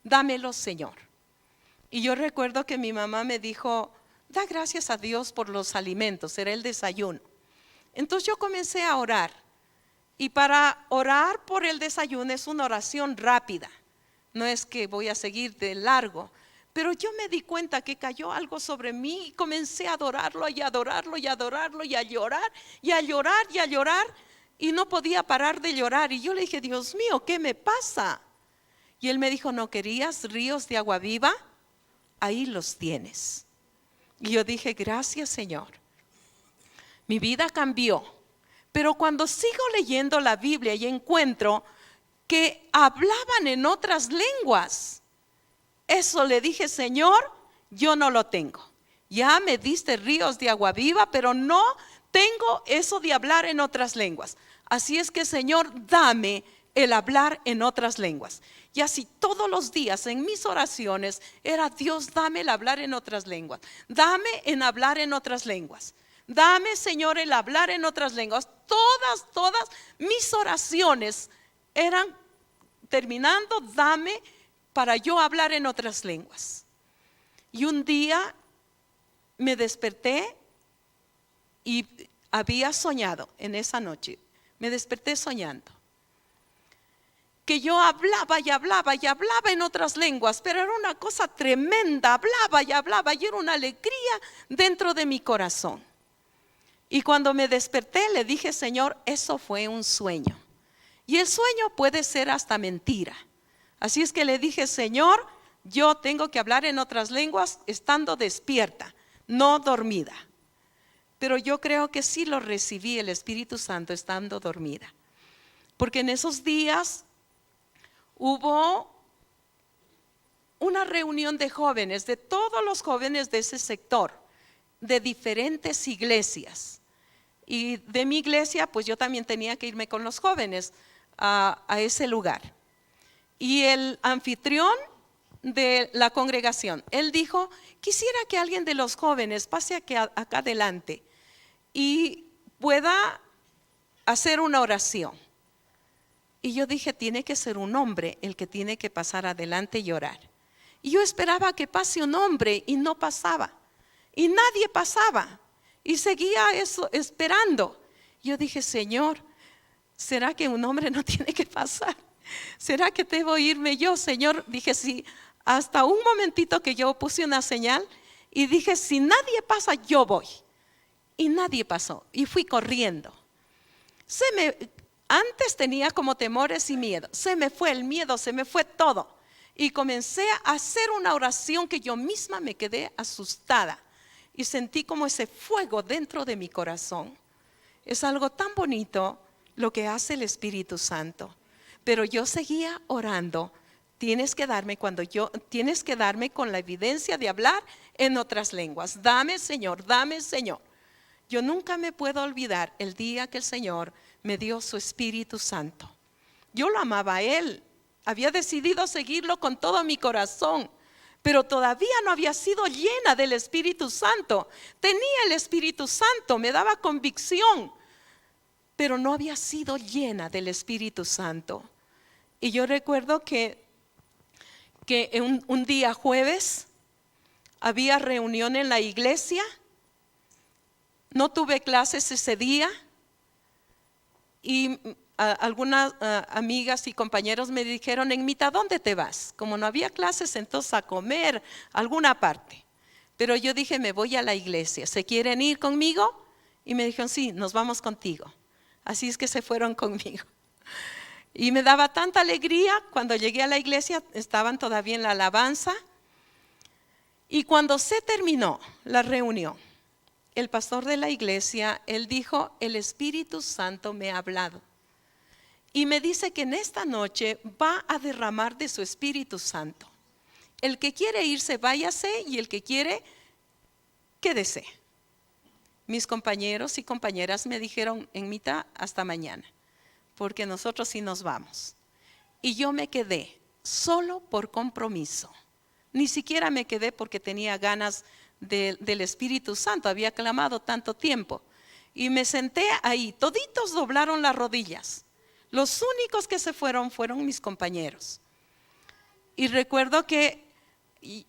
Dámelos, Señor. Y yo recuerdo que mi mamá me dijo, da gracias a Dios por los alimentos, era el desayuno. Entonces yo comencé a orar. Y para orar por el desayuno es una oración rápida. No es que voy a seguir de largo. Pero yo me di cuenta que cayó algo sobre mí y comencé a adorarlo y a adorarlo y a adorarlo y a llorar y a llorar y a llorar. Y no podía parar de llorar. Y yo le dije, Dios mío, ¿qué me pasa? Y él me dijo, ¿no querías ríos de agua viva? Ahí los tienes. Y yo dije, gracias, Señor. Mi vida cambió. Pero cuando sigo leyendo la Biblia y encuentro que hablaban en otras lenguas, eso le dije, Señor, yo no lo tengo. Ya me diste ríos de agua viva, pero no tengo eso de hablar en otras lenguas. Así es que, Señor, dame el hablar en otras lenguas. Y así todos los días en mis oraciones era, Dios, dame el hablar en otras lenguas. Dame en hablar en otras lenguas. Dame, Señor, el hablar en otras lenguas. Todas mis oraciones eran terminando, dame para yo hablar en otras lenguas. Y un día me desperté y había soñado en esa noche. Me desperté soñando que yo hablaba y hablaba y hablaba en otras lenguas, pero era una cosa tremenda. Hablaba y era una alegría dentro de mi corazón. Y cuando me desperté le dije, Señor, eso fue un sueño. Y el sueño puede ser hasta mentira. Así es que le dije, Señor, yo tengo que hablar en otras lenguas estando despierta, no dormida. Pero yo creo que sí lo recibí el Espíritu Santo estando dormida. Porque en esos días hubo una reunión de jóvenes, de todos los jóvenes de ese sector, de diferentes iglesias. Y de mi iglesia, pues yo también tenía que irme con los jóvenes a ese lugar. Y el anfitrión de la congregación, él dijo, quisiera que alguien de los jóvenes pase acá adelante y pueda hacer una oración. Y yo dije, tiene que ser un hombre el que tiene que pasar adelante y orar. Y yo esperaba que pase un hombre y no pasaba. Y nadie pasaba. Y seguía eso esperando. Yo dije, Señor, ¿será que un hombre no tiene que pasar? ¿Será que debo irme yo, Señor? Dije, sí, hasta un momentito que yo puse una señal y dije, si nadie pasa, yo voy. Y nadie pasó y fui corriendo. Antes tenía como temores y miedo. Se me fue el miedo, se me fue todo. Y comencé a hacer una oración que yo misma me quedé asustada. Y sentí como ese fuego dentro de mi corazón. Es algo tan bonito lo que hace el Espíritu Santo. Pero yo seguía orando. Tienes que darme con la evidencia de hablar en otras lenguas. Dame, Señor, dame, Señor. Yo nunca me puedo olvidar el día que el Señor me dio su Espíritu Santo. Yo lo amaba a Él. Había decidido seguirlo con todo mi corazón. Pero todavía no había sido llena del Espíritu Santo. Tenía el Espíritu Santo, me daba convicción, pero no había sido llena del Espíritu Santo. Y yo recuerdo que un día jueves había reunión en la iglesia. No tuve clases ese día. Y algunas amigas y compañeros me dijeron, Enmita, ¿dónde te vas? Como no había clases, entonces a comer, a alguna parte. Pero yo dije, me voy a la iglesia. ¿Se quieren ir conmigo? Y me dijeron, sí, nos vamos contigo. Así es que se fueron conmigo. Y me daba tanta alegría. Cuando llegué a la iglesia estaban todavía en la alabanza. Y cuando se terminó la reunión, el pastor de la iglesia, él dijo: el Espíritu Santo me ha hablado y me dice que en esta noche va a derramar de su Espíritu Santo. El que quiere irse, váyase, y el que quiere, quédese. Mis compañeros y compañeras me dijeron: en mitad, hasta mañana, porque nosotros sí nos vamos. Y yo me quedé solo por compromiso. Ni siquiera me quedé porque tenía ganas del Espíritu Santo. Había clamado tanto tiempo. Y me senté ahí. Toditos doblaron las rodillas. Los únicos que se fueron mis compañeros. Y recuerdo que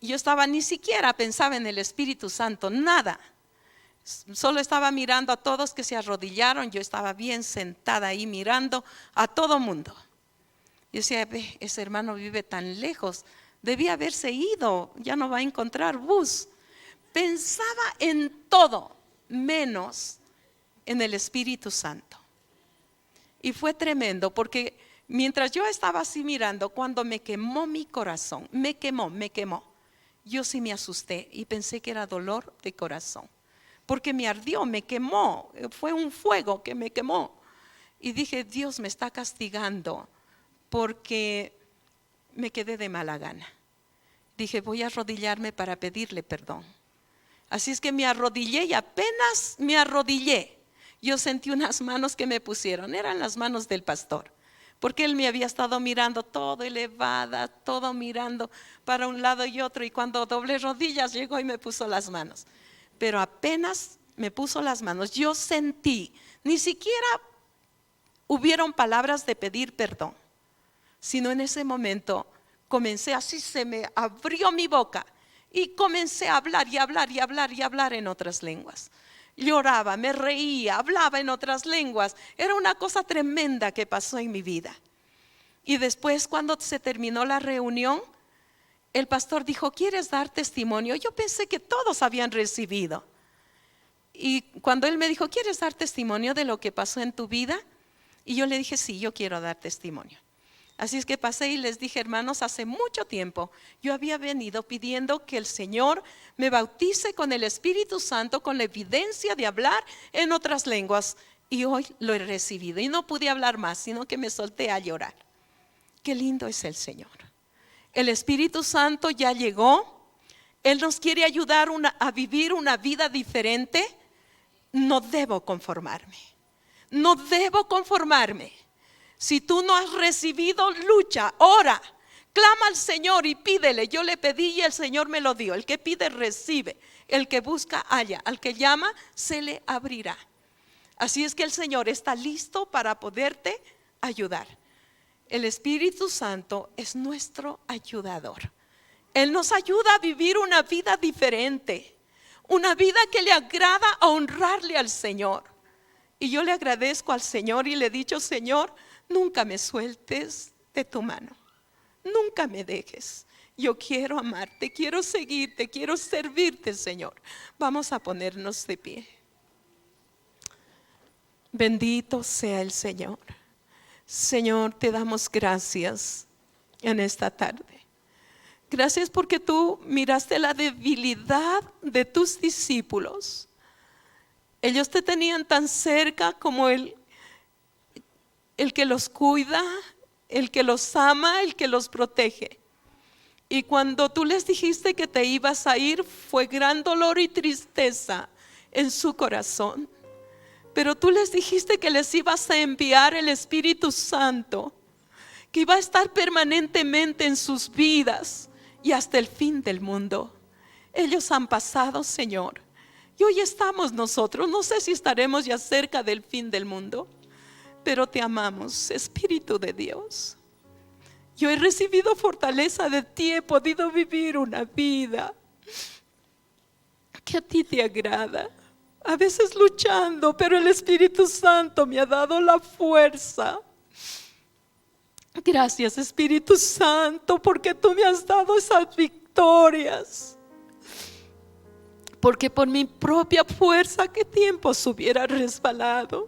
yo estaba, ni siquiera pensaba en el Espíritu Santo, nada. Solo estaba mirando a todos que se arrodillaron. Yo estaba bien sentada ahí mirando a todo mundo. Yo decía: ve, ese hermano vive tan lejos, debía haberse ido, ya no va a encontrar bus. Pensaba en todo menos en el Espíritu Santo. Y fue tremendo, porque mientras yo estaba así mirando, cuando me quemó mi corazón, me quemó, yo sí me asusté y pensé que era dolor de corazón, porque me ardió, me quemó, fue un fuego que me quemó. Y dije: Dios me está castigando porque me quedé de mala gana. Dije: voy a arrodillarme para pedirle perdón. Así es que me arrodillé, y apenas me arrodillé, yo sentí unas manos que me pusieron. Eran las manos del pastor, porque él me había estado mirando todo elevada, todo mirando para un lado y otro. Y cuando doblé rodillas, llegó y me puso las manos. Pero apenas me puso las manos, yo sentí, ni siquiera hubieron palabras de pedir perdón, sino en ese momento comencé, así se me abrió mi boca y comencé a hablar y hablar y hablar y hablar en otras lenguas. Lloraba, me reía, hablaba en otras lenguas. Era una cosa tremenda que pasó en mi vida. Y después, cuando se terminó la reunión, el pastor dijo: ¿quieres dar testimonio? Yo pensé que todos habían recibido. Y cuando él me dijo: ¿quieres dar testimonio de lo que pasó en tu vida? Y yo le dije: sí, yo quiero dar testimonio. Así es que pasé y les dije: hermanos, hace mucho tiempo yo había venido pidiendo que el Señor me bautice con el Espíritu Santo, con la evidencia de hablar en otras lenguas, y hoy lo he recibido. Y no pude hablar más, sino que me solté a llorar. Qué lindo es el Señor. El Espíritu Santo ya llegó. Él nos quiere ayudar a vivir una vida diferente. No debo conformarme. No debo conformarme. Si tú no has recibido, lucha, ora, clama al Señor y pídele. Yo le pedí y el Señor me lo dio. El que pide, recibe. El que busca, halla. Al que llama, se le abrirá. Así es que el Señor está listo para poderte ayudar. El Espíritu Santo es nuestro ayudador. Él nos ayuda a vivir una vida diferente, una vida que le agrada, a honrarle al Señor. Y yo le agradezco al Señor y le he dicho: Señor, nunca me sueltes de tu mano, nunca me dejes. Yo quiero amarte, quiero seguirte, quiero servirte, Señor. Vamos a ponernos de pie. Bendito sea el Señor. Señor, te damos gracias en esta tarde. Gracias porque tú miraste la debilidad de tus discípulos. Ellos te tenían tan cerca como el que los cuida, el que los ama, el que los protege. Y cuando tú les dijiste que te ibas a ir, fue gran dolor y tristeza en su corazón. Pero tú les dijiste que les ibas a enviar el Espíritu Santo, que iba a estar permanentemente en sus vidas y hasta el fin del mundo. Ellos han pasado, Señor, y hoy estamos nosotros. No sé si estaremos ya cerca del fin del mundo, pero te amamos, Espíritu de Dios. Yo he recibido fortaleza de ti, he podido vivir una vida que a ti te agrada. A veces luchando, pero el Espíritu Santo me ha dado la fuerza. Gracias, Espíritu Santo, porque tú me has dado esas victorias. Porque por mi propia fuerza, ¿qué tiempos hubiera resbalado?